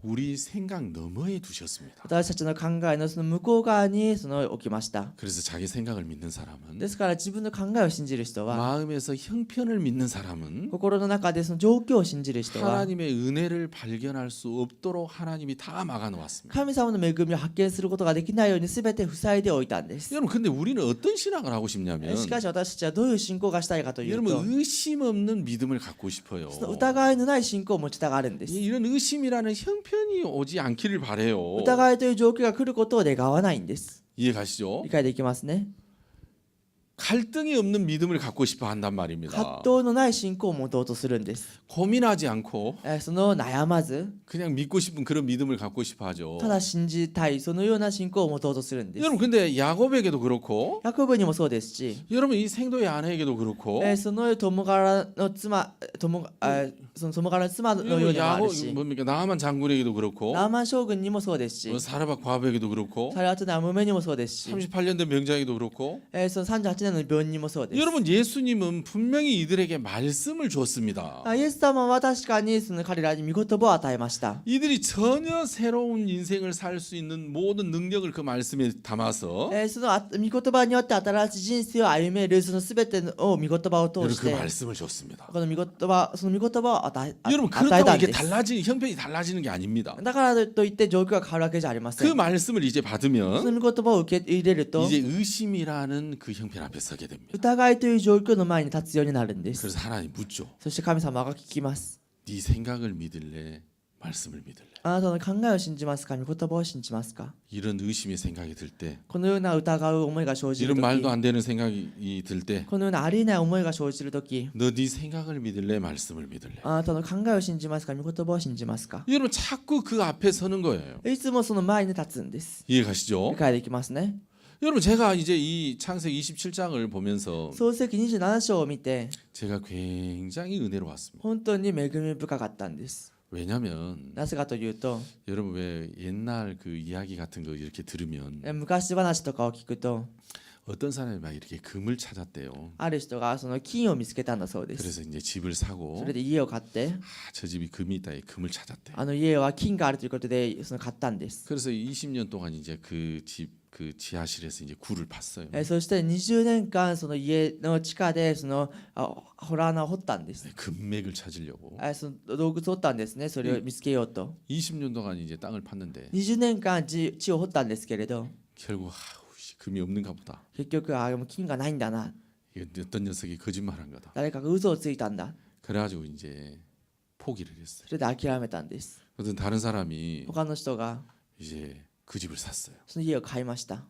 우리 생각 너머에 두셨습니다. 私たちの考えのその向こう側にその置きました。 그래서 자기 생각을 믿는 사람은 ですから自分の考えを信じる人は、 마음에서 형편을 믿는 사람은 心の中でその状況を信じる人は、 하나님의 은혜를 발견할 수 없도록 하나님이 다 막아 놓았습니다. 神様の恵みを発見することができないように全て塞いでおいたんです。 여러분 근데 우리는 어떤 신앙을 하고 싶냐면 しかし私たちはどういう信仰がしたいかというと、 여러분 의심 없는 믿음을 갖고 싶어요. その疑いのない信仰を持ちたがるんです。 이런 의심이라는 형편이 오지 않기를 바래요. 疑いという状況が来ることを願わないんです。 이해 가시죠? 理解できますね。 갈등이 없는 믿음을 갖고 싶어 한단 말입니다. 葛藤のない信仰を持とうとするんです。 고민하지 않고 その悩まず 그냥 믿고 싶은 그런 믿음을 갖고 싶어 하죠. ただ信じたいそのような信仰を持とうとするんです。 여러분 근데 야곱에게도 그렇고 ヤコブにもそうですし、 여러분 이 생도의 아내에게도 그렇고 その友柄の妻その友柄の妻のようでもある 야곱 し、 뭡니까 나하만 장군에게도 그렇고 ナーマン将軍にもそうですし、 사라밧 과부에게도 그렇고 サラトナムメにもそうですし、 38년 된 명장에도 그렇고 その38年の病人にもそうです。 여러분 예수님은 분명히 이들에게 말씀을 주었습니다. イエス様は確かにその彼らに御言葉を与えました。 이들이 전혀 새로운 인생을 살 수 있는 모든 능력을 그 말씀에 담아서 その御言葉によって新しい人生を歩めるそのすべてを御言葉を通 여러분 し 그 て、 말씀을 줬습니다. この御言葉その御言葉を与え 여러분 与え 그렇다고 たん 이게 です。 달라지는 형편이 달라지는 게 아닙니다. だからといって状況が変わるわけじゃありませ 그 ん。 말씀을 이제 そ 받으면 の御言葉を受け入れると 이제 의심이라는 그 형편 앞에 서게 됩니다. 疑いという状況の前に立つようになるんです。 그래서 하나님 묻죠. そして神様が聞きます。 네 생각을 믿을래? 말씀을 믿을래? あなたの考えを信じますか、御言葉を信じますか。 이런 의심의 생각이 들 때, このような疑う思いが生じる 이런 と 말도 き、 안 되는 생각이 들 때, このようなありえない思いが生じるとき、 너 네 생각을 믿을래? 말씀을 믿을래? あなたの考えを信じますか、御言葉を信じますか。 여러분 자꾸 그 앞에 서는 거예요. いつもその前に立つんです。 이해가시죠? 理解できますね。 여러분 제가 이제 이 창세기 27장을 보면서 創世記27章を見て 제가 굉장히 은혜로웠습니다. 本当に恵み深かったんです。 왜냐하면 なぜかというと、 여러분 왜 옛날 그 이야기 같은 거 이렇게 들으면 昔話とかを聞くと、 어떤 사람이 막 이렇게 금을 찾았대요. ある人がその金を見つけたんだそうです。 그래서 이제 집을 そ 사고 れで家を買って、 저 집이 금이 있다. 금을 찾았대. あの家は金があるということでその買ったんです。 그래서 20년 동안 이제 그 집 그 지하실에서 이제 굴을 팠어요. そして20年間その家の地下でその洞穴を掘ったんです。 금맥을 찾으려고. その洞窟を掘ったんですね。それを見つけようと。 20년 동안 이제 땅을 팠는데 20年間地を掘ったんですけれど、 결국 금이 없는가 보다. 結局もう金がないんだな。 이거 어떤 녀석이 거짓말한 거다. 誰かが嘘をついたんだ。 그래가지고 이제 포기를 했어요. それで諦めたんです。 어떤 다른 사람이 他の人が 이제 그 집을 샀어요. その家を買いました。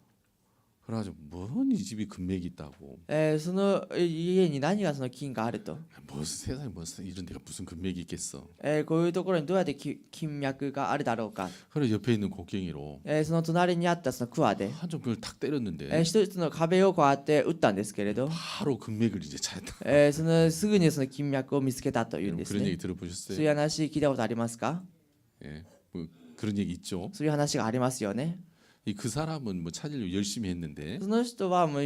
그래가지고 뭔 이 집이 금맥이 있다고. その家に何がその金があると。 뭐 세상에 뭐 이런 데가 무슨 금맥이 있겠어. こういうところにどうやって金脈があるだろうか。 그래 옆에 있는 곡괭이로 その隣にあったその桑で、 한쪽 벽을 탁 때렸는데 一つの壁をこうやって打ったんですけれど、 바로 금맥을 이제 찾았다. そのすぐにその金脈を見つけたというんです 그런 ね。 얘기 そういう 들어보셨어요? 話聞いたことありますか？ 예, 뭐 그런 얘기 있죠. そういう話がありますよね。 그 사람은 뭐 찾으려고 열심히 했는데 その人はもう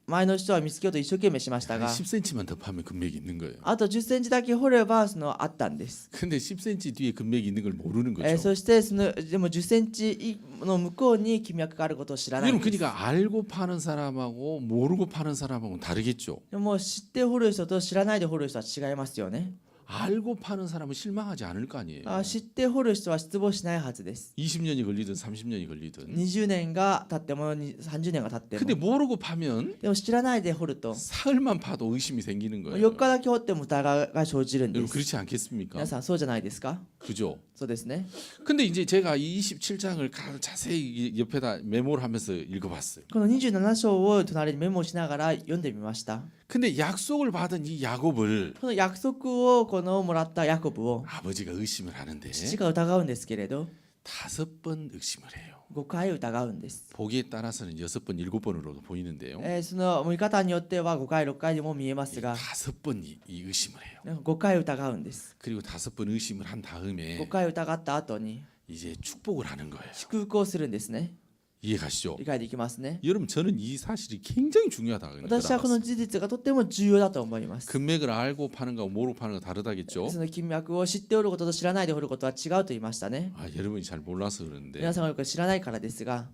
前の人は見つけようと一生懸命しましたが、 10cm만 더 파면 금맥이 있는 거예요. あと10センチだけ掘ればそのあったんです。 근데 10cm 뒤에 금맥이 있는 걸 모르는 거죠. そしてそのでも10センチの向こうに金脈があることを知らないん 여러분 です。 그러니까 알고 파는 사람하고 모르고 파는 사람하고는 다르겠죠. でも知って掘る人と知らないで掘る人は違いますよね。 알고 파는 사람은 실망하지 않을 거 아니에요. 知って掘る人は失望しないはずです。 20년이 걸리든 30년이 걸리든. 20年が経っても30年が経っても。 근데 모르고 파면 でも知らないで掘ると、 사흘만 파도 의심이 생기는 거예요. 4日だけ掘っても疑いが生じるんで 여러분 す。 그렇지 않겠습니까? 皆さんそうじゃないですか？ 그죠? そうですね。 근데 이제 제가 이 27장을 자세히 옆에다 메모를 하면서 읽어봤어요. この27章を隣にメモしながら読んでみました。 근데 약속을 받은 이 야곱을 この約束をもらったヤコブを 아버지가 의심을 하는데 父が疑うんですけれど、 5번 의심을 해요. 5回疑うんです。 보기에 따라서는 6번, 7번으로도 보이는데요. その見方によっては5回6回にも見えますが、 5번 이 의심을 해요. 5回疑うんです。 그리고 5번 의심을 한 다음에 5回疑った後に 이제 축복을 하는 거예요. 祝福をするんですね。 이해가시죠? 理解できますね。 여러분 저는 이 사실이 굉장히 중요하다고 私はこの 생각합니다. 事実がとっても重要だと思います。 금맥을 알고 파는 거하고 모르고 파는 거 다르다겠죠? その金脈を知っておることと知らないで掘ることは違うと言いましたね。 아, 여러분이 잘 몰라서 그러는데 皆さんがよく知らないからですが、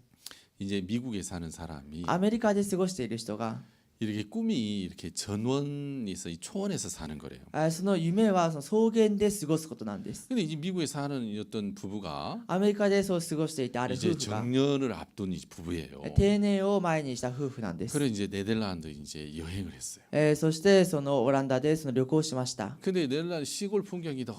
이제 미국에 사는 사람이 アメリカで過ごしている人が、 이렇게 꿈이 이렇게 전원에서 이 초원에서 사는 거래요. その夢はその草原で過ごすことなんです。 근데 이제 미국에 사는 어떤 부부가 アメリカでそう過ごしていたある 이제 夫婦が 정년을 앞둔 이 부부예요. 定年を前にした夫婦なんです。 그래 이제 네덜란드 이제 여행을 했어요. そしてそのオランダでその旅行をしました。 근데 네덜란드 시골 풍경이 너무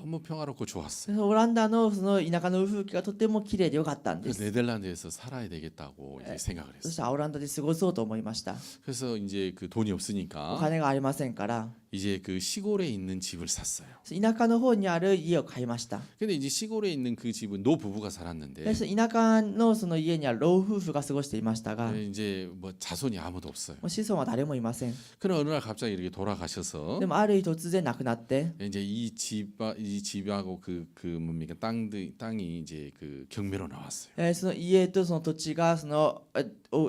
너무 평화롭고 좋았어요. オランダのその田舎の風景がとても綺麗でよかったんで 그래서 す。 네덜란드에서 살아야 되겠다고 이제 생각을 そし 했어요. てオランダで過ごそうと思いました。 그래서 이제 그 돈이 お 없으니까 金がありませんから 이제 그 시골에 있는 집을 샀어요. 田舎の方にある家を買いました。 근데 이제 시골에 있는 그 집은 노부부가 살았는데 で田舎のその家には老夫婦が過ごしていましたが、 이제 뭐 자손이 아무도 없어요. もう子孫は誰もいません。 그러나 어느 날 갑자기 이렇게 돌아가셔서 でもある日突然亡くなって、 이제 이 집하고 그 뭡니까 땅이 이제 그 경매로 나왔어요. その家とその土地がその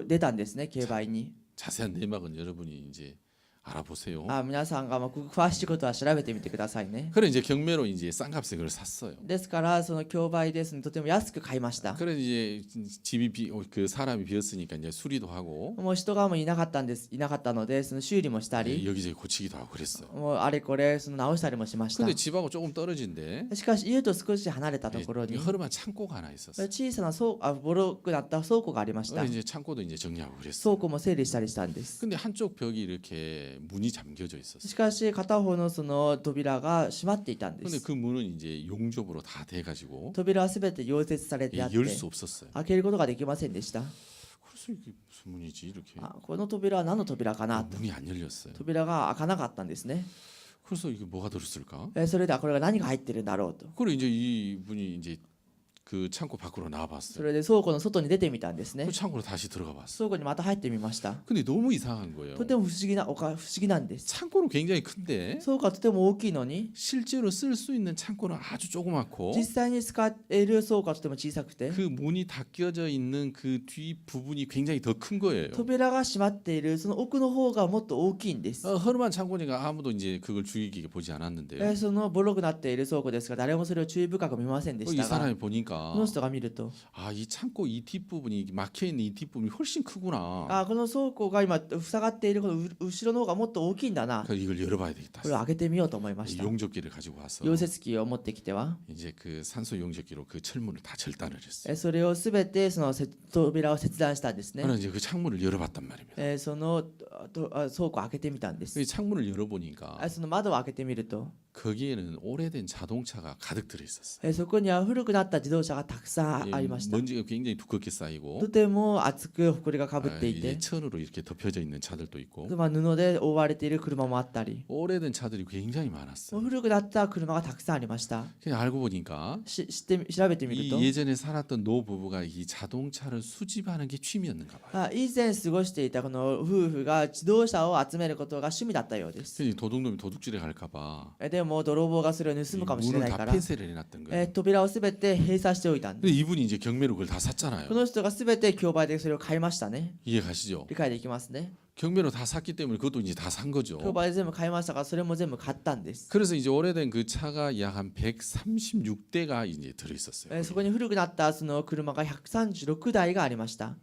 出たんですね、競売に。 자세한 내막은 여러분이 이제 알아보세요. 皆さんが詳しいことは調べてみてくださいね。 그래 이제 경매로 이제 싼 값에 그걸 샀어요. ですからその競売ですね、とても安く買いました。 그래 이제 집이 그 사람이 비었으니까 이제 수리도 하고 もう人がもういなかったので、その修理もしたり、 여기저기 고치기도 하고 그랬어요. もうあれこれその直したりもしました。 근데 집하고 조금 떨어진데 しかし家と少し離れたところに 허름한 창고가 하나 있었어요. 小さなボロくなった倉庫がありました。 그래 이제 창고도 이제 정리하고 그랬어요. 倉庫も整理したりしたんです。 근데 한쪽 벽이 이렇게 문이 잠겨져 있었어요. しかし片方のその扉が閉まっていたんで 근데 す。 그 문은 이제 용접으로 다 돼가지고 扉はすべて溶接されてあって 열 수 없었어요. 開けることができませんでした。 그래서 이게 무슨 문이지 이렇게 この扉は何の扉かなと。 문이 안 열렸어요. 扉が開かなかったんですね。 그래서 이게 뭐가 들었을까? それではこれが何が入ってるんだろうと。 그리고 이제 이 분이 이제 그 창고 밖으로 そ 나와봤어요. れで倉庫の外に出てみたんですね 그 。 창고로 다시 들어가봤어요. 倉庫にまた入ってみました。 근데 너무 이상한 거예요. とても不思議なんです。 창고는 굉장히 큰데 倉庫はとても大きいのに、 실제로 쓸 수 있는 창고는 아주 조그맣고 実際に使える倉庫はとても小さくて、 그 문이 닫혀져 있는 그 뒷 부분이 굉장히 더 큰 거예요. 扉が閉まっているその奥の方がもっと大きいんです。 허름한 창고니까 아무도 이제 그걸 주의 깊게 보지 않았는데요. そのボロくなっている倉庫ですが、誰もそれを注意深く見ませんで 이 したが、 사람이 こ 보니까 の人が見ると、 아, 이 창고 이 뒷부분이 막혀 있는 이 뒷부분이 훨씬 크구나. この倉庫が今塞がっているこの後ろの方がもっと大きいんだな。 그래서 이걸 열어봐야 되겠다. これを開けてみようと思いました。 용접기를 가지고 와서 溶接機を持ってきては、 이제 그 산소 용접기로 그 철문을 다 절단을 했어요. それをすべてその扉を切断したんですね。 그래서 이제 그 창문을 열어봤단 말입니다. その倉庫を開けてみたんです。 이 창문을 열어보니까 その窓を開けてみると、 거기에는 오래된 자동차가 가득 들어 있었어요. そこには古くなった自動車がたくさんありました。 먼지가 굉장히 두껍게 쌓이고 とても厚く埃がかぶっていて、 천으로 이렇게 덮여져 있는 차들도 있고 布で覆われている車もあったり、 오래된 차들이 굉장히 많았어요. 古くなった車がたくさんありました。 그냥 알고 보니까 調べてみると、 이 예전에 살았던 노부부가 이 자동차를 수집하는 게 취미였는가 봐요. 以前過ごしていたこの夫婦が自動車を集めることが趣味だったようです。 그래서 도둑놈이 도둑질에 갈까봐 でも泥棒がそれを盗むかもしれ 문을 ない 다 から、 폐쇄를 해놨던 거예요. 扉をすべて閉鎖しておいたんです。 근데 이분이 이제 경매로 그걸 다 샀잖아요. この人がすべて競売でそれを買いましたね。 이해 가시죠? 理解できますね。 경매로 다 샀기 때문에 그것도 이제 다 산 거죠. 競売で全部買いましたが、それも全部買ったんです。 그래서 이제 오래된 그 차가 약 한 136대가 이제 들어 있었어요. そこに古くなったその車が136台がありました。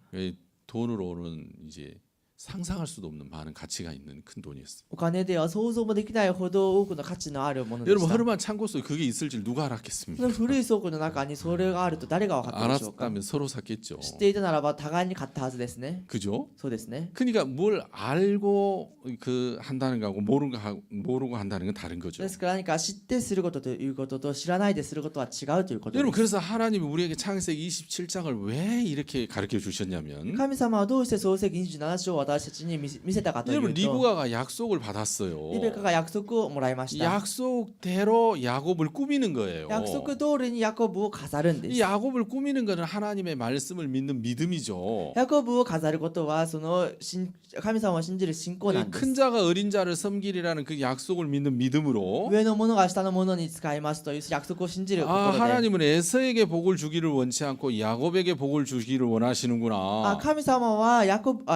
돈으로는 이제 상상할 수도 없는 많은 가치가 있는 큰 돈이었어요. お金では想像もできないほど多くの価値のあるものでし 여러분 た。 허름한 창고 속에 그게 있을 줄 누가 そ 알았겠습니까? の古い倉庫の中にそれがあると誰が分かったでしょうか。 알았다면 서로 샀겠죠. 知っていたならば互いに買ったはずですね。 그죠? そうですね。 그러니까 뭘 알고 그 한다는 거하고 모르고 한다는 건 다른 거죠. ですから何か知ってすることということと知らないですることは違うということで 여러분 す。 그래서 하나님이 우리에게 창세기 27장을 왜 이렇게 가르쳐 주셨냐면 神様はどうして創世記27章を私たちに見せたかとい 여러분 うと、 리브가가 약속을 받았어요. リベカが約束をもらいました。 약속대로 야곱을 꾸미는 거예요. 約束通りにヤコブを飾るんで 이 す。 야곱을 꾸미는 것은 하나님의 말씀을 믿는 믿음이죠. ヤコブを飾ることはその神様を信じる信仰なんで 큰 す。 자가 어린 자를 섬기리라는 그 약속을 믿는 믿음으로 上の者が下の者に使いますという約束を信じる 아 心で、 하나님은 에서에게 복을 주기를 원치 않고 야곱에게 복을 주기를 원하시는구나. 神様は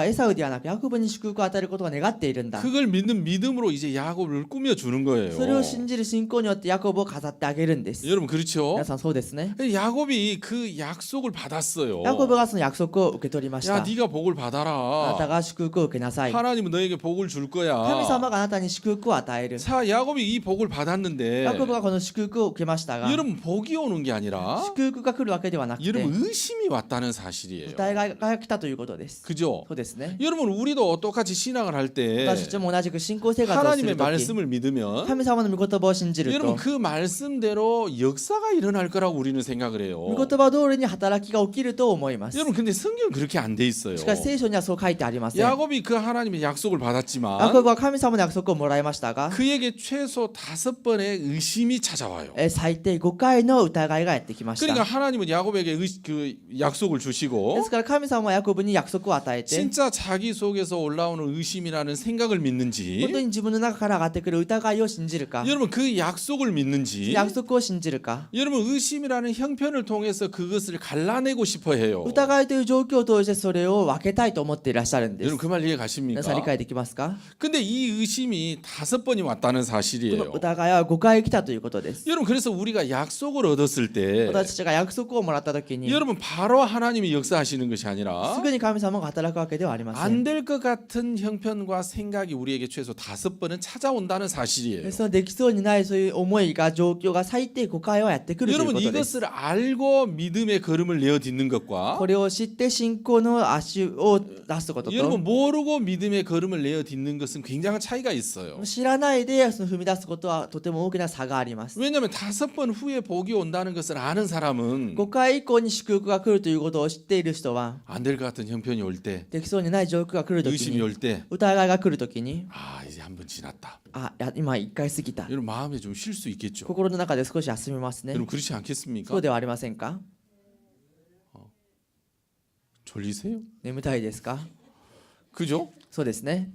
エサウではなくヤコブに祝福を与えることを願っているんだ。 그걸 믿는 믿음으로 이제 야곱을 꾸며 주는 거예요. それを信じる信仰によってヤコブを飾ってあげるんです。 여러분 그렇죠? 皆さんそうですね。 야곱이 그 약속을 받았어요. ヤコブがその約束を受け取りまし 야 た。 네가 복을 あなた 받아라. が祝福を受けなさい。神 하나님은 너에게 복을 줄 거야. 様があなたに祝福を与える。 자 야곱이 이 복을 받았는데 ヤコブがこの祝福を受けましたが、 여러분 복이 오는 게 아니라 祝福が来るわけではなくて、 여러분 의심이 왔다는 사실이에요. 疑いが来たということです。 그죠? そうですね。 여러분 우리도 똑같이 신앙을 할 때 私たちも同じく信仰生活をす 하나님의 るとき 말씀을 믿으면 神様の御言葉を信じる 여러분 と 그 말씀대로 역사가 일어날 거라고 우리는 생각을 해요. 御言葉通りに働きが起きると思います 여러분 근데 성경은 그렇게 안 돼 있어요. しかし聖書にはそう書いてありません 야곱이 그 하나님의 약속을 ヤ 받았지만 コブは神様の約束をもらいましたが 그에게 최소 5번의 의심이 찾아와요. 最低5回の疑いがやってきまし 그러니까 た 하나님은 야곱에게 그 약속을 で 주시고 すから神様はヤコブに約束を与えて 진짜 자기 속에서 올라오는 의심이라는 생각을 本当 믿는지 に自分の中から上がってくる疑いを信じるか 여러분 그 약속을 믿는지 約束を信じるか 여러분 의심이라는 형편을 통해서 그것을 갈라내고 싶어 해요. 疑いという状況を通してそれを分けたいと思っていらっしゃるんです 여러분 그 말 이해 皆 가십니까? さん理解できますか 근데 이 의심이 5번이 왔다는 この 사실이에요. 疑いは5回来たということです 여러분 그래서 우리가 약속을 얻었을 때 私たちが約束をもらった時に 여러분 바로 하나님이 역사하시는 것이 す 아니라 ぐに神様が働くわけではありません 안 될 것 같은 형편과 생각이 우리에게 최소 5번은 찾아온다는 사실이에요. そのできそうにないそういう思いが状況が最低5回はやってくるという 여러분 ことです 이것을 알고 믿음의 걸음을 내어 딛는 것과 これを知って信仰の足を出すことと 여러분 모르고 믿음의 걸음을 내어 딛는 것은 굉장한 차이가 있어요. 知らないでその踏み出すことはとても大きな差があります 왜냐하면 5번 후에 복이 온다는 것을 아는 사람은 5回以降に祝福が来るということを知っている人は 안 될 것 같은 형편이 올 때 できそうにない状況が来るとき 의심이 に 올 때 疑いが来るときに 아 이제 한 번 지났다. 今1回過ぎた 여러분 마음에 좀 쉴 수 있겠죠. 心の中で少し休みますね 여러분 그렇지 않겠습니까? そうではありませんか 졸리세요? 眠たいですか 그죠? そうですね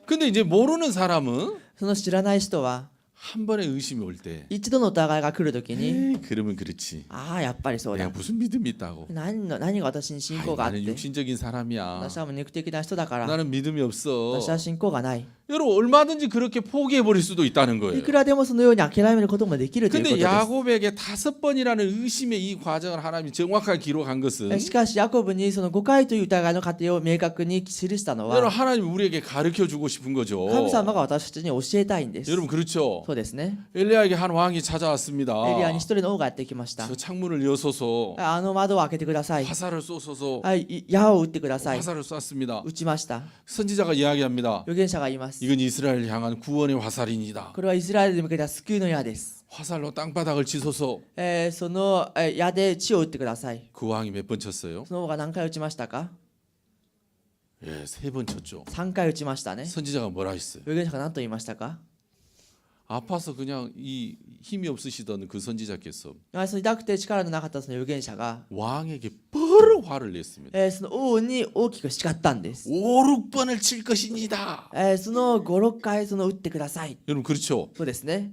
근데 이제 모르는 사람은 その知らない人は 한 번의 의심이 올 때 一度の疑いが来るときに 에이, 그러면 그렇지. やっぱりそう 내가 だ 무슨 믿음이 있다고. 何が私に信仰があっ 나는 て 육신적인 사람이야. 私はもう肉的な人だから 나는 믿음이 없어. 私は信仰がない 여러분 얼마든지 그렇게 포기해 버릴 수도 있다는 い 거예요. くらでもそのように諦めることもできるということ 근데 で 야곱에게 5번이라는 의심의 이 과정을 하나님이 정확하게 기록한 것은 すしかしヤコブにその5回という疑いの過程を明確に記したの 여러분 は 하나님이 우리에게 가르쳐 주고 싶은 거죠. 神様が私たちに教えたいんです 여러분 그렇죠. そうですね 엘리야에게 한 왕이 찾아왔습니다. エリアに一人の王がやってきました 저 창문을 여소서 あの窓を開けてください 화살을 쏘소서 矢を撃ってください 화살을 쐈습니다. 撃ちました 선지자가 이야기합니다. 預言者が言います 이건 이스라엘 향한 구원의 화살입니다. これはイスラエルに向けた救いの矢です 화살로 땅바닥을 치소서. その矢で地を打ってください 그 왕이 몇 번 쳤어요? その王が何回撃ちましたか 예, 3번 쳤죠. 3回撃ちましたね 선지자가 뭐라 했어요? 預言者が何と言いましたか 아파서 그냥 이 힘이 없으시던 그 선지자께서 その痛くて力のなかったその預言者が 왕에게 뻘 화를 냈습니다. その王に大きく叱ったんです 5, 6번을 칠 것입니다. その5、6回その打ってください 여러분 그렇죠? そうですね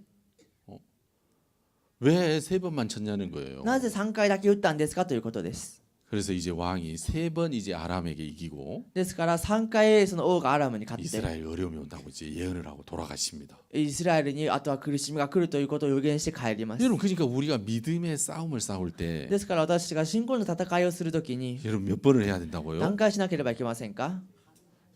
왜 3번만 쳤냐는 거예요. なぜ3回だけ打ったんですかということです 그래서 이제 왕이 3번 이제 아람에게 이기고 ですから3回その王がアラムに勝って 이스라엘 어려움이 온다고 이제 예언을 하고 돌아가십니다. イスラエルにあとは苦しみが来るということを予言して帰ります 여러분 그러니까 우리가 믿음의 싸움을 싸울 때 ですから私たちが信仰の戦いをするときに 여러분 몇 번을 해야 된다고요? 何回しなければいけませんか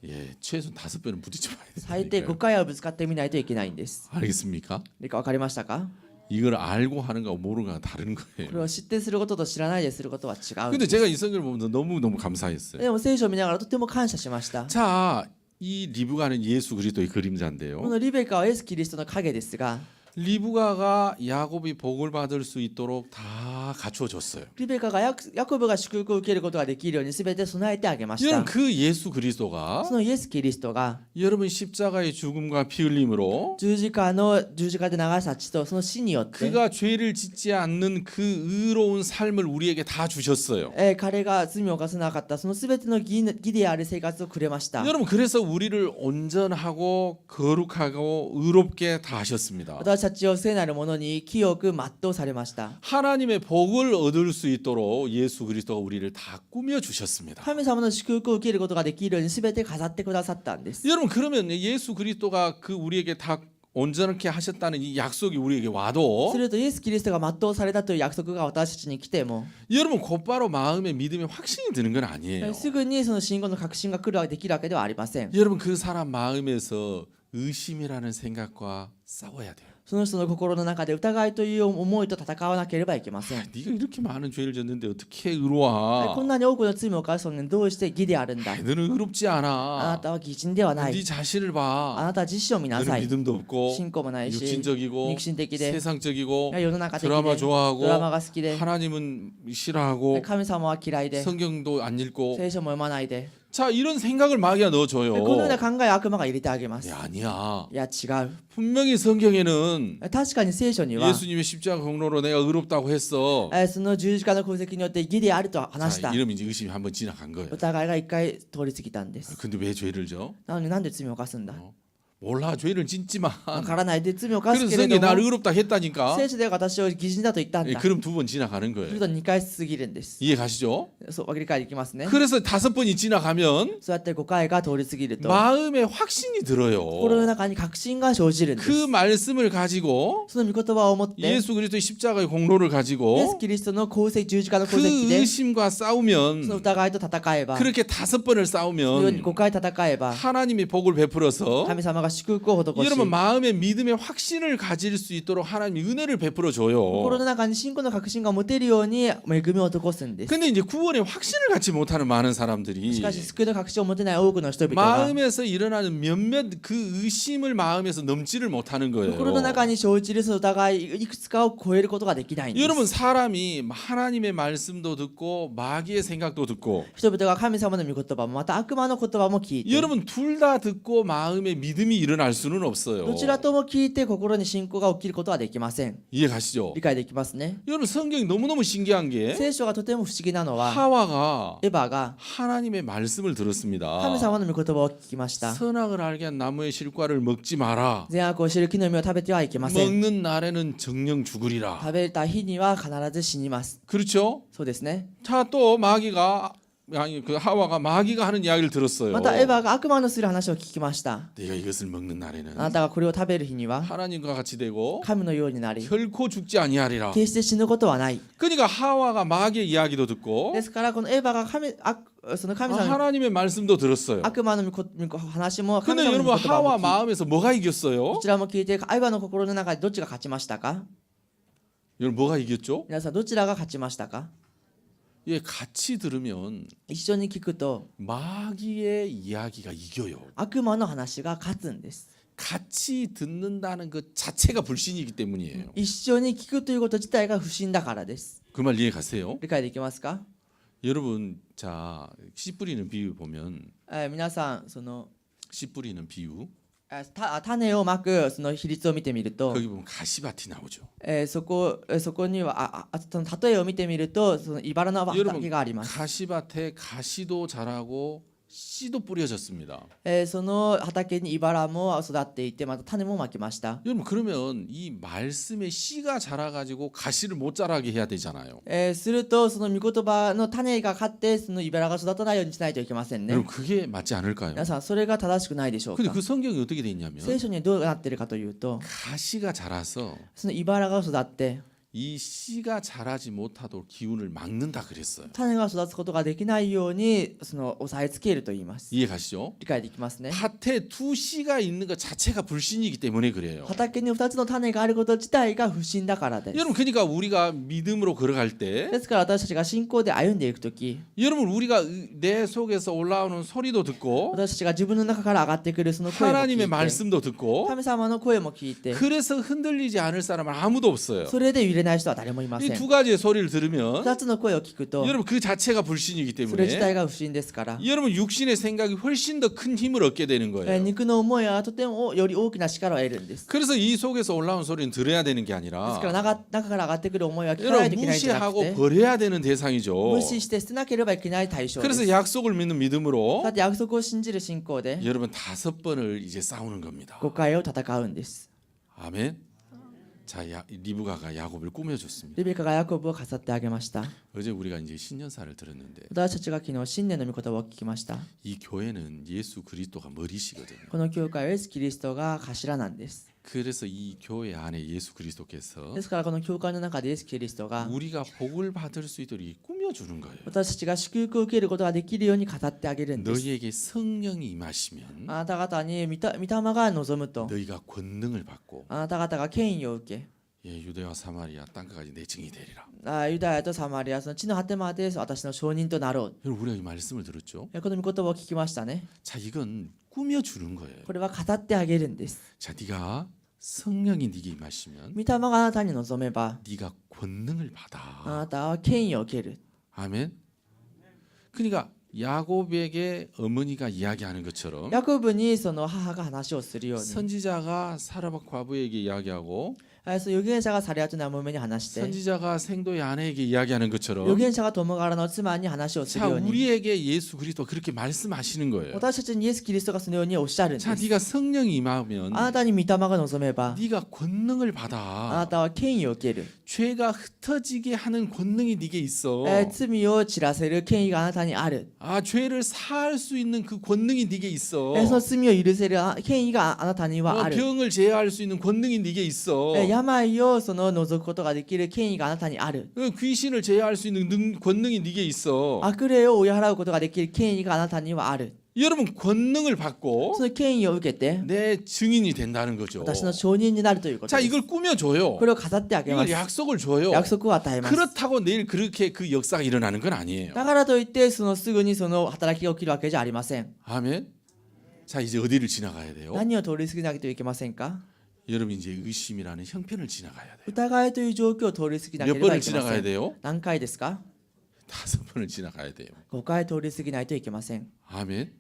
예, 최소 5번은 부딪혀 봐야 最低5 된다니까요. 回はぶつかってみないといけないんです 알겠습니까? 分かりましたか 이걸 알고 하는 거하고 모르는 거랑 다른 こ 거예요. れを知ってすることと知らないですることは違うん 근데 です 제가 이 성경을 보면서 너무너무 감사했어요. でも聖書を見ながらとても感謝しました 자, 이 리브가는 예수 그리스도의 こ 그림자인데요. のリベカはイエス・キリストの影ですが 리브가가 야곱이 복을 받을 수 있도록 다 갖춰줬어요. リベカがヤコブが祝福を受けることができるように全て備えてあげました 여러분 그 예수 그리스도가 そのイエス・キリストが 여러분 십자가의 죽음과 피 흘림으로 十字架で流した血とその死によって 그가 죄를 짓지 않는 그 의로운 삶을 우리에게 다 주셨어요. 彼が罪を犯さなかったその全ての義である生活をくれました 여러분 그래서 우리를 온전하고 거룩하고 의롭게 다 하셨습니다. 私たちを聖なるものに清く全うされました 하나님의 복을 얻을 수 있도록 예수 그리스도가 우리를 다 꾸며 주셨습니다. 神様の祝福を受けることができるように全て飾ってくださったんです 여러분 그러면 예수 그리스도가 그 우리에게 다 온전하게 하셨다는 이 약속이 우리에게 와도 するとイエス・キリストが全うされたという約束が私たちに来ても 여러분 곧바로 마음에 믿음에 확신이 드는 건 아니에요. すぐにその信仰の確信が来るできるわけではありません 여러분 그 사람 마음에서 의심이라는 생각과 싸워야 돼요. その人の心の中で疑いという思いと戦わなければいけません。 네가 이렇게 많은 죄를 졌는데 어떻게 こ 의로워? んなに多くの罪を犯すのにどうして義であるんだ。 너는 의롭지 あな 않아. たは義人ではな 네 い。 자신을 あ 봐. なた自身を見な 너는 さい。 믿음도 없고 信仰もないし、 육신적이고 肉身的で、 세상적이고 世の中的 드라마 で、 좋아하고 ドラマが好きで、 하나님은 싫어하고 神様は嫌いで、 성경도 안 읽고 聖書も読まないで、 자 이런 생각을 마귀가 넣어줘요. このような考えを悪魔が入れてあげます。 야, 아니야. いや違う。 분명히 성경에는 確かに聖書には、 예수님의 십자가 공로로 내가 의롭다고 했어. その十字架の功績によって義であると話し 자, た。 이러면 이제 의심이 한번 지나간 거예요. 疑いが一回通り過ぎたんです。 근데 왜 죄를 져? なのになんで罪を犯すんだ。 몰라 죄를 짓지만 わからないで罪を犯す 그래서 けれ 성경이 ど 나를 も、 의롭다 했다니까. 聖書では私を義人だと言ったん 예, だ。 그럼 2번 지나가는 する 거예요. と2回過ぎるんです。 이해 가시죠? そう理解できますね。 그래서 5번이 지나가면 そうやって5回が通り過ぎると、 마음에 확신이 心の 들어요. 中に確信が生じるんです。 그 말씀을 가지고 その御言葉を持って、イエ 예수 그리스도의 십자가의 공로를 ス 가지고 キリストの功績、十字架の功 그 績で、 의심과 その 싸우면 疑いと戦えば、 그렇게 5번을 そのように 싸우면 5回戦えば、 하나님이 복을 베풀어서 神様が祝福を施し、 여러분 마음의 믿음의 확신을 가질 수 있도록 하나님이 은혜를 베풀어 心 줘요. の中に信仰の確信が持てるように恵みを施すんです。 근데 이제 구원의 확신을 갖지 못하는 많은 し 사람들이 かし救いの確信を持てない多くの人々が、 마음에서 일어나는 몇몇 그 의심을 마음에서 넘지를 못하는 거예요. 心の中に生じるその疑いいくつかを超えることができないんです。 여러분 사람이 하나님의 말씀도 듣고 마귀의 생각도 듣고 人々が神様の御言葉もまた悪魔の言葉も聞いて、 여러분 둘 다 듣고 마음에 믿음이 일어날 수는 없어요. どちらとも聞いて心に信仰が起きることはできません。 이해 가시죠? 理解できますね。 여러분 성경이 너무너무 신기한 게 聖書がとても不思議なのは、 하와가 エヴァが 하나님의 말씀을 들었습니다. 神様の御言葉を聞きました。 선악을 알게 한 나무의 실과를 먹지 마라. 善悪を知る木の実を食べてはいけません。 먹는 날에는 정령 죽으리라. 食べた日には必ず死にます。 그렇죠? そうですね。 자, 또 마귀가 아니 그 하와가 마귀가 하는 이야기를 들었어요. またエヴァが悪魔のする話を聞きました。 네가 이것을 먹는 あ 날에는 なたがこれを食べる日には 하나님과 같이 되고 神のようになり、 결코 죽지 아니하리라. 決して死ぬことはない。 그러니까 하와가 마귀의 이야기도 듣고 ですからこのエヴァがその神様の 하나님의 말씀도 들었어요. 悪魔の話も神 근데 様の御 여러분 言葉 하와 も聞いて、 마음에서 뭐가 이겼어요? どちらも聞いて、エヴァの心の中でどっちが勝ちましたか？ 여러분 뭐가 이겼죠? 皆さんどちらが勝ちましたか？ 예, 같이 들으면 一緒に聞くと 마귀의 이야기가 이겨요. 悪魔の話が勝つんです。 같이 듣는다는 것 자체가 불신이기 때문이에요. 一緒に聞くということ自体が不信だからです。 그 말 이해 가세요? 理解できますか？ 여러분 자, 씨 뿌리는 비유 보면 皆さんその 씨 뿌리는 비유 種をまくその比率を見てみると、 거기 보면 가시밭이 나오죠. そこにはその例えを見てみるとその茨の畑があります。 가시밭에 가시도 자라고 씨도 뿌려졌습니다. その畑に茨も育っていて、また種もまきました。 여러분 그러면 이 말씀에 씨가 자라가지고 가시를 못 자라게 해야 되잖아요. するとその御言葉の種が勝ってその茨が育たないようにしないといけませんね。 여러분 그게 맞지 않을까요? 皆さんそれが正しくないでしょう 근데 か？ 그 성경이 어떻게 돼 있냐면 聖書にはどうなっているかというと、 가시가 자라서 その茨が育って 이 씨가 자라지 못하도록 기운을 막는다 그랬어요. 種が育つことができないようにその押さえつけると言います。 이해 가시죠? 理解できますね。 밭에 두 씨가 있는 것 자체가 불신이기 때문에 그래요. 畑に2つの種があること自体が不信だからです。 여러분 그러니까 우리가 믿음으로 걸어갈 때 ですから私たちが信仰で歩んでいくとき、 여러분 우리가 내 속에서 올라오는 소리도 듣고 私たちが自分の中から上がってくるその声も聞 하나님의 いて、 말씀도 듣고 神様の声も聞いて、 그래서 흔들리지 않을 사람은 아무도 없어요. それで揺れない人は誰もいませ 이 ん。 두 가지의 소리를 들으면 2つの声を聞くと、 여러분 그 자체가 불신이기 それ自 때문에 体が不信ですから、 여러분 육신의 생각이 훨씬 더 큰 힘을 얻게 되는 거예요. 肉の思いはとてもより大きな力を得るんです。 그래서 이 속에서 올라온 소리는 들어야 되는 게 ですか 아니라 ら中から上がってくる思いは聞かない 여러분 といけないんじゃなく 무시하고 て、 버려야 되는 대상이죠. 無視して捨てなければいけない対象で 그래서 す。 약속을 믿는 믿음으로 だって約束を信じる信仰で 여러분 5번을 이제 싸우는 겁니다. 5回を戦うんです。 아멘. 자, 리브가가 야곱을 꾸며줬습니다. リベカがヤコブを飾ってあげました。 어제 우리가 이제 신년사를 들었는데 私たちが昨日新年の御言葉を聞きました。 이 교회는 예수 그리스도가 머리시거든요. この教会はイエス・キリストが頭なんです。 그래서 이 교회 안에 예수 그리스도께서 ですからこの教会の中でイエス・キリストが 우리가 복을 받을 수 있도록 꾸며주는 거예요. 私たちが祝福を受けることができるように語ってあげるんです。 너희에게 성령이 임하시면 あなた方に御霊が望むと 너희가 권능을 받고 あなた方が権威を受け 예, 유대와 사마리아 땅끝까지 내 증이 되리라. ユダヤとサマリアその地の果てまで私の証人となろう。 여러분 우리가 이 말씀을 들었죠? この御言葉を聞きましたね。 자, 이건 꾸며주는 거예요. これは語ってあげるんです。 자, 네가 성령이 네게 임하시면 御霊があなたに望めば 네가 권능을 あ 받아. なたは権威を受ける。 아멘. 그러니까 야곱에게 어머니가 이야기하는 것처럼 ヤコブにその母が話をするように 선지자가 사라밧 과부에게 이야기하고 そう預言者がサリアとナモメに話して 선지자가 생도의 아내에게 이야기하는 預 것처럼 言者が友柄の妻に話をする 자, ように 우리에게 예수 그리스도 그렇게 말씀하시는 거예요. 私たちにイエス・キリストがそのようにおっしゃるんです。 자, 네가 성령이 임하면 あなたに御霊が望めば 네가 권능을 あな 받아. たは権威を受ける。 죄가 흩어지게 하는 권능이 네게 있어. 罪を散らせる権威があなたにある。 아, 죄를 사할 수 있는 그 권능이 네게 있어. その罪を許せる権威があなたにはある。 병을 제어할 수 있는 권능이 네게 있어. 病をその除くことができる権威があなたにある。 귀신을 제어할 수 있는 권능이 네게 있어. 悪霊を追い払うことができる権威があなたにはある。 여러분 권능을 받고 その権威を受けて 내 증인이 된다는 거죠. 私の証人になるということ 자, です。 이걸 꾸며줘요. これを語ってあげま 이걸 す。 약속을 줘요. 約束を与えます。 그렇다고 내일 그렇게 그 역사가 일어나는 건 아니에요. だからといってそのすぐにその働きが起きるわけじゃありません。 아멘. 자, 이제 어디를 지나가야 돼요? 何を通り過ぎなきゃいけませんか？ 여러분 이제 의심이라는 형편을 지나가야 돼요. 疑いという状況を通り過ぎなけ 몇 れば 번을 いけませ 지나가야 ん。 돼요? 何回ですか？ 5번을 지나가야 돼요. 5回通り過ぎないといけません。 아멘.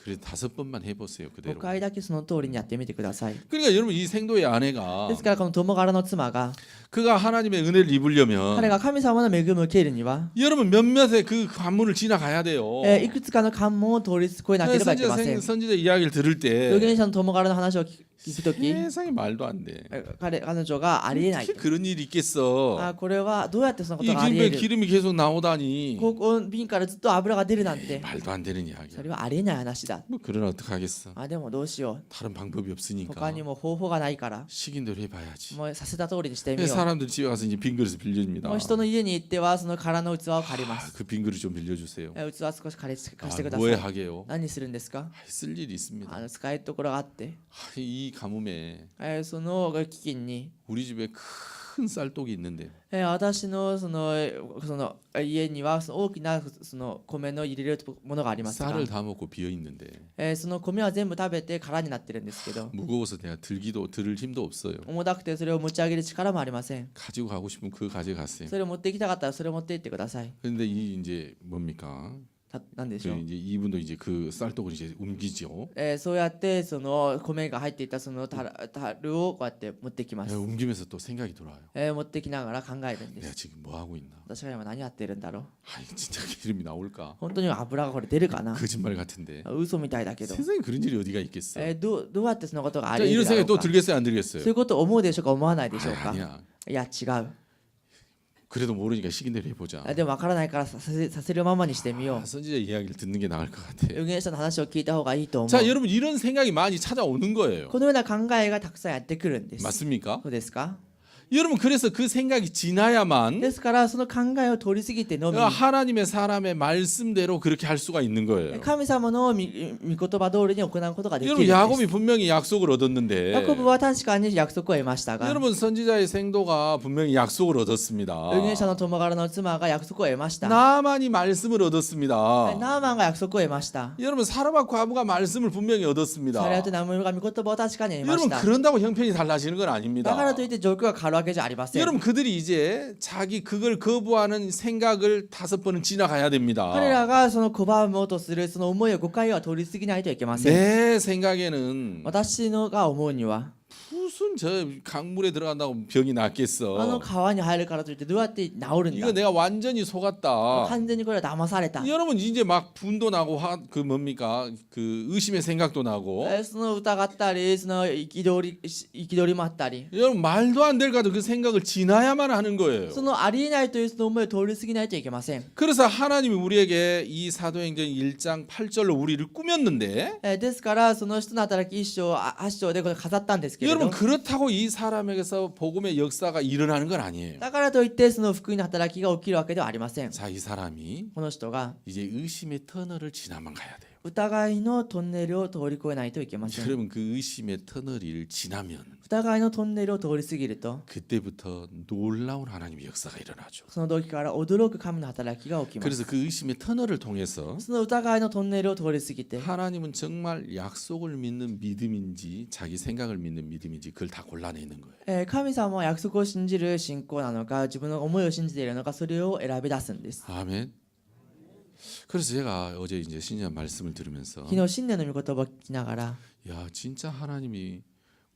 그래 5번만 해보세요 5 그대로. 回だけその通りにやってみてください。 그러니까 여러분 이 생도의 아내가 ですからこの友柄の妻が 그가 하나님의 은혜를 彼 입으려면 が神様の恵みを受けるには 여러분 몇몇의 그 관문을 지나가야 돼요. いくつかの関門を通り越えなければいけません。 선지자 이야기를 들을 預 때 言者の友柄の話を聞くとき 세상에 말도 안 돼. 彼女がありえない 어떻게 。 그런 일이 있겠어. これはどうやってそのこ 이 とがあり 김에 える？ 기름이 계속 나오다니 ここ瓶からずっと油が出るなんて 말도 안 되는 이야기야. それはありえない話だ。 뭐 그러나 어떡하겠어. でもどうしよ 다른 방법이 う。 없으니까 他にも方法がないから 시킨 대로 해봐야지. もうさせた通りにしてみよ 사람들 집에 가서 이제 빈 그릇을 빌려줍니다. う。もう人の家に行ってはその空の器を借りま 아, す。 그 빈 그릇 좀 빌려주세요. 器少し貸してくださ 뭐에 い。 하게요? 何するんですか？ 아, 쓸 일이 있습니다. 使えるところがあって、 아, 이 가뭄에 その基金に 우리 집에 큰 쌀독이 있는데 私のその家にはその大きなその米の入れるものがありますが、 쌀을 다 먹고 비어 있는데 その米は全部食べて空になってるんですけど、 무거워서 내가 들을 힘도 없어요. 重たくてそれを持ち上げる力もありません。 가지고 가고 싶으면 그거 가져갔어요. それを持って行きたかったらそれを持って行ってください。 근데 이 이제 뭡니까? なんでしょう。 이제 이분도 이제 그 쌀독을 이제 옮기죠. そうやってその米が入っていたその樽をこうやって持ってきます。 옮기면서 또 생각이 돌아요. 持ってきながら考えるんで 내가 す。 지금 뭐 하고 있나? 私が今何やってるんだろう。 아니 진짜 기름이 나올까? 本当に油がこれ出るかな。 거짓말 같은데. 嘘みたいだけど。 세상에 그런 일이 어디가 있겠어? どうやってそのことがあ 자, りえ 이런 るだろ 생각이 う 또 か。 들겠어요, 안 들겠어요? そういうことを思うでしょうか思わないでしょうか。 아니야. いや違う。 그래도 모르니까 시킨 대로 해보자. でも分からないからさせるままにしてみよ 아, 선지자 이야기를 듣는 게 나을 것 같아. う。預言者の話を聞いた方がいいと思う。 자, 여러분 이런 생각이 많이 찾아오는 거예요. このような考えがたくさんやってくるんです。 맞습니까? そうですか？ 여러분 그래서 그 생각이 지나야만 ですからその考えを通り過ぎてのみ 하나님의 사람의 말씀대로 그렇게 할 수가 있는 거예요. 神様の御言葉通りに行うことができるん 여러분 です。 야곱이 분명히 약속을 얻었는데 ヤコブは確かに約束を得ましたが、 여러분 선지자의 생도가 분명히 약속을 얻었습니다. 預言者の友柄の妻が約束を得ました。 나만이 말씀을 얻었습니다. ナーマンが約束を得ました。 여러분 사르밧 과부가 말씀을 분명히 얻었습니다. サリアとナムルが御言葉を確かに得まし 여러분 た。 그런다고 형편이 달라지는 건 だ 아닙니다. からといって状況が変わるわけじゃありません。 여러분 그들이 이제 자기 그걸 거부하는 생각을 5번은 지나가야 됩니다. 彼らがその拒もうとするその思いを5回は通り過ぎないといけません。 내 생각에는 私のが思うには、 무슨 저 강물에 들어간다고 병이 あの 낫겠어. 川に入るからといってどうやって治るん 이거 だ 내가 완전히 속았다. 完全にこれは騙された 여러분 이제 막 분도 나고 그 뭡니까 그 의심의 생각도 나고 その疑ったりその憤りもあったり 여러분 말도 안 될 가도 그 생각을 지나야만 하는 거예요. そのありえないというその思いを通り過ぎないといけません 그래서 하나님이 우리에게 이 사도행전 1장 8절로 우리를 꾸몄는데 ですからその人の働き1章8章でこれ飾ったんですけれど 여러분 그렇다고 이 사람에게서 복음의 역사가 일어나는 건 아니에요. だからといってその福音の働きが起きるわけではありません 자, 이 사람이 この人が 이제 의심의 터널을 지나만 가야 돼요. 疑いのトンネルを通り越えないといけません 여러분 그 의심의 터널을 지나면 疑いのトンネルを通り過ぎると 그때부터 놀라운 하나님의 역사가 일어나죠. その時から驚く神の働きが起きます 그래서 그 의심의 터널을 통해서 その疑いのトンネルを通り過ぎて 하나님은 정말 약속을 믿는 믿음인지 자기 생각을 믿는 믿음인지 그걸 다 골라내는 거예요. 神様は約束を信じる信仰なのか自分の思いを信じているのかそれを選び出すんです 아멘. 그래서 제가 어제 이제 신년 말씀을 들으면서 昨日新年の御言葉を聞きながら 야 진짜 하나님이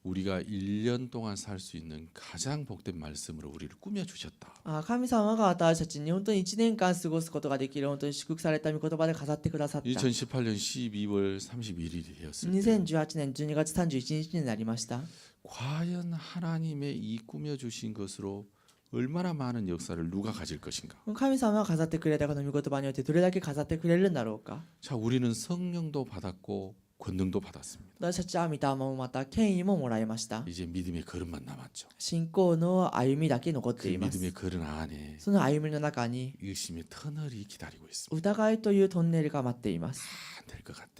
우리가 1년 동안 살 수 있는 가장 복된 말씀으로 우리를 꾸며 주셨다. 神様が私たちに本当に1年間過ごすことができる本当に祝福された御言葉で飾ってくださった 2018년 12월 31일이었을 때 2018年12月31日になりました 과연 하나님의 이 꾸며 주신 것으로 얼마나 많은 역사를 누가 가질 것인가? 神様が飾ってくれたこの御言葉によってどれだけ飾ってくれるんだろうか 자, 우리는 성령도 받았고 권능도 받았습니다. 私たちは御霊もまた権威ももらいました 이제 믿음의 걸음만 남았죠. 信仰の歩みだけ残っ 그 ています 믿음의 걸음 안에 その歩みの中に 의심의 터널이 기다리고 있습니다. 疑いというトンネルが待っています 안 될 것 같아.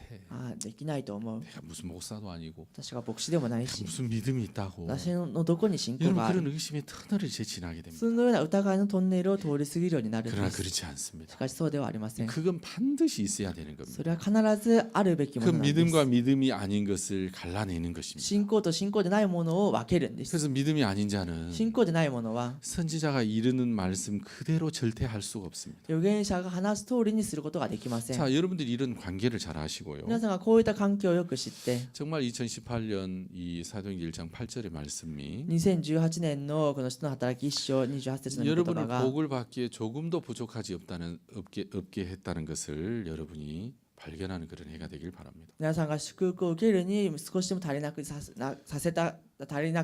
できないと思う 내가 무슨 목사도 아니고 私が牧師でもないし 무슨 믿음이 있다고. 私のどこに信仰 여러분 がある 그런 의심의 터널을 이제 지나게 됩니다. そのような疑いのトンネルを通り過ぎるようになるん 그러나 です 그렇지 し 않습니다. かしそうではありません 그건 반드시 있어야 되는 겁니다. それは必ずあるべきも 그 のなんです 믿음과 믿음이 아닌 것을 갈라내는 것입니다. 信仰と信仰でないものを分けるんです 그래서 믿음이 아닌 자는 信仰でないものは 선지자가 이르는 말씀 그대로 절대할 수가 없습니다. 預言者が話す通りにすることができません 자, 여러분들이 이런 관계를 잘 아시고요. 皆さんがこういった環境をよく知って 정말 2018년 이 사도행전 1장 8절의 말씀이 2018年のこの人の働き1章28節の御言葉 여러분을 が 복을 받기에 조금도 부족하지 없게 했다는 것을 여러분이 발견하는 그런 해가 되길 바랍니다. 皆さんが祝福を受けるに少しでも足りな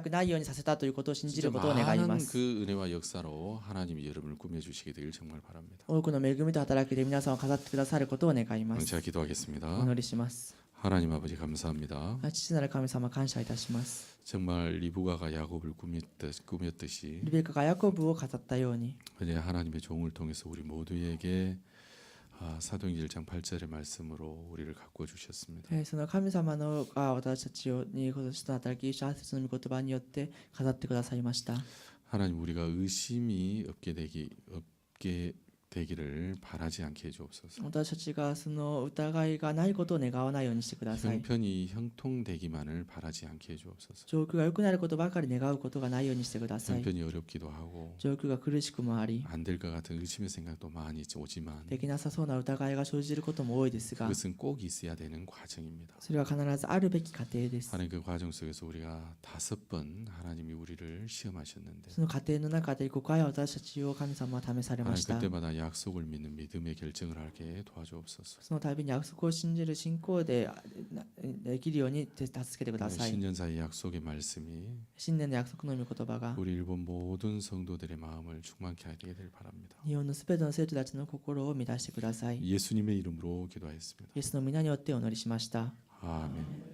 くないようにさせたということを信じ 진짜 ることを願い 많은 ます 그 은혜와 역사로 하나님이 여러분을 꾸며주시게 되길 정말 바랍니다. 多くの恵みと働きで皆さんを飾ってくださることを願います 제가 お 기도하겠습니다. 祈りします 하나님 아버지 감사합니다. 父なる神様感謝いたします 정말 리브가가 야곱을 꾸몄듯이 リベカがヤコブを飾ったように 이제 하나님의 종을 통해서 우리 모두에게 사도행전 1장 8절의 말씀으로 우리를 가꾸어 주셨습니다. その神様の私たちにこの人の働き8節の御言葉によって飾ってくださいました 하나님 우리가 의심이 없게 되기를 바라지 않게 해주옵소서. 私たちがその疑いがないことを願わないようにしてください 형편이 형통되기만을 바라지 않게 해주옵소서. 状況が良くなることばかり願うことがないようにしてください 형편이 어렵기도 하고 状況が苦しくもあり 안 될 것 같은 의심의 생각도 많이 오지만 できなさそうな疑いが生じることも多いですが 그것은 꼭 있어야 되는 과정입니다. それは必ずあるべき過程です 하나님 그 과정 속에서 우리가 5번 하나님이 우리를 시험하셨는데 その過程の中で5回私たちを神様は試されま 하나님 した 그때마다 약속을 믿는 믿음의 결정을 하게 도와주옵소서. その度に約束を信じる信仰でできるように助けてください 신년사의 약속의 말씀이 新年の約束の御言葉が 우리 일본 모든 성도들의 마음을 충만케 하게 될 바랍니다. 日本のすべての生徒たちの心を満たしてください 예수님의 이름으로 기도하였습니다. イエスの皆によってお祈りしました 아멘.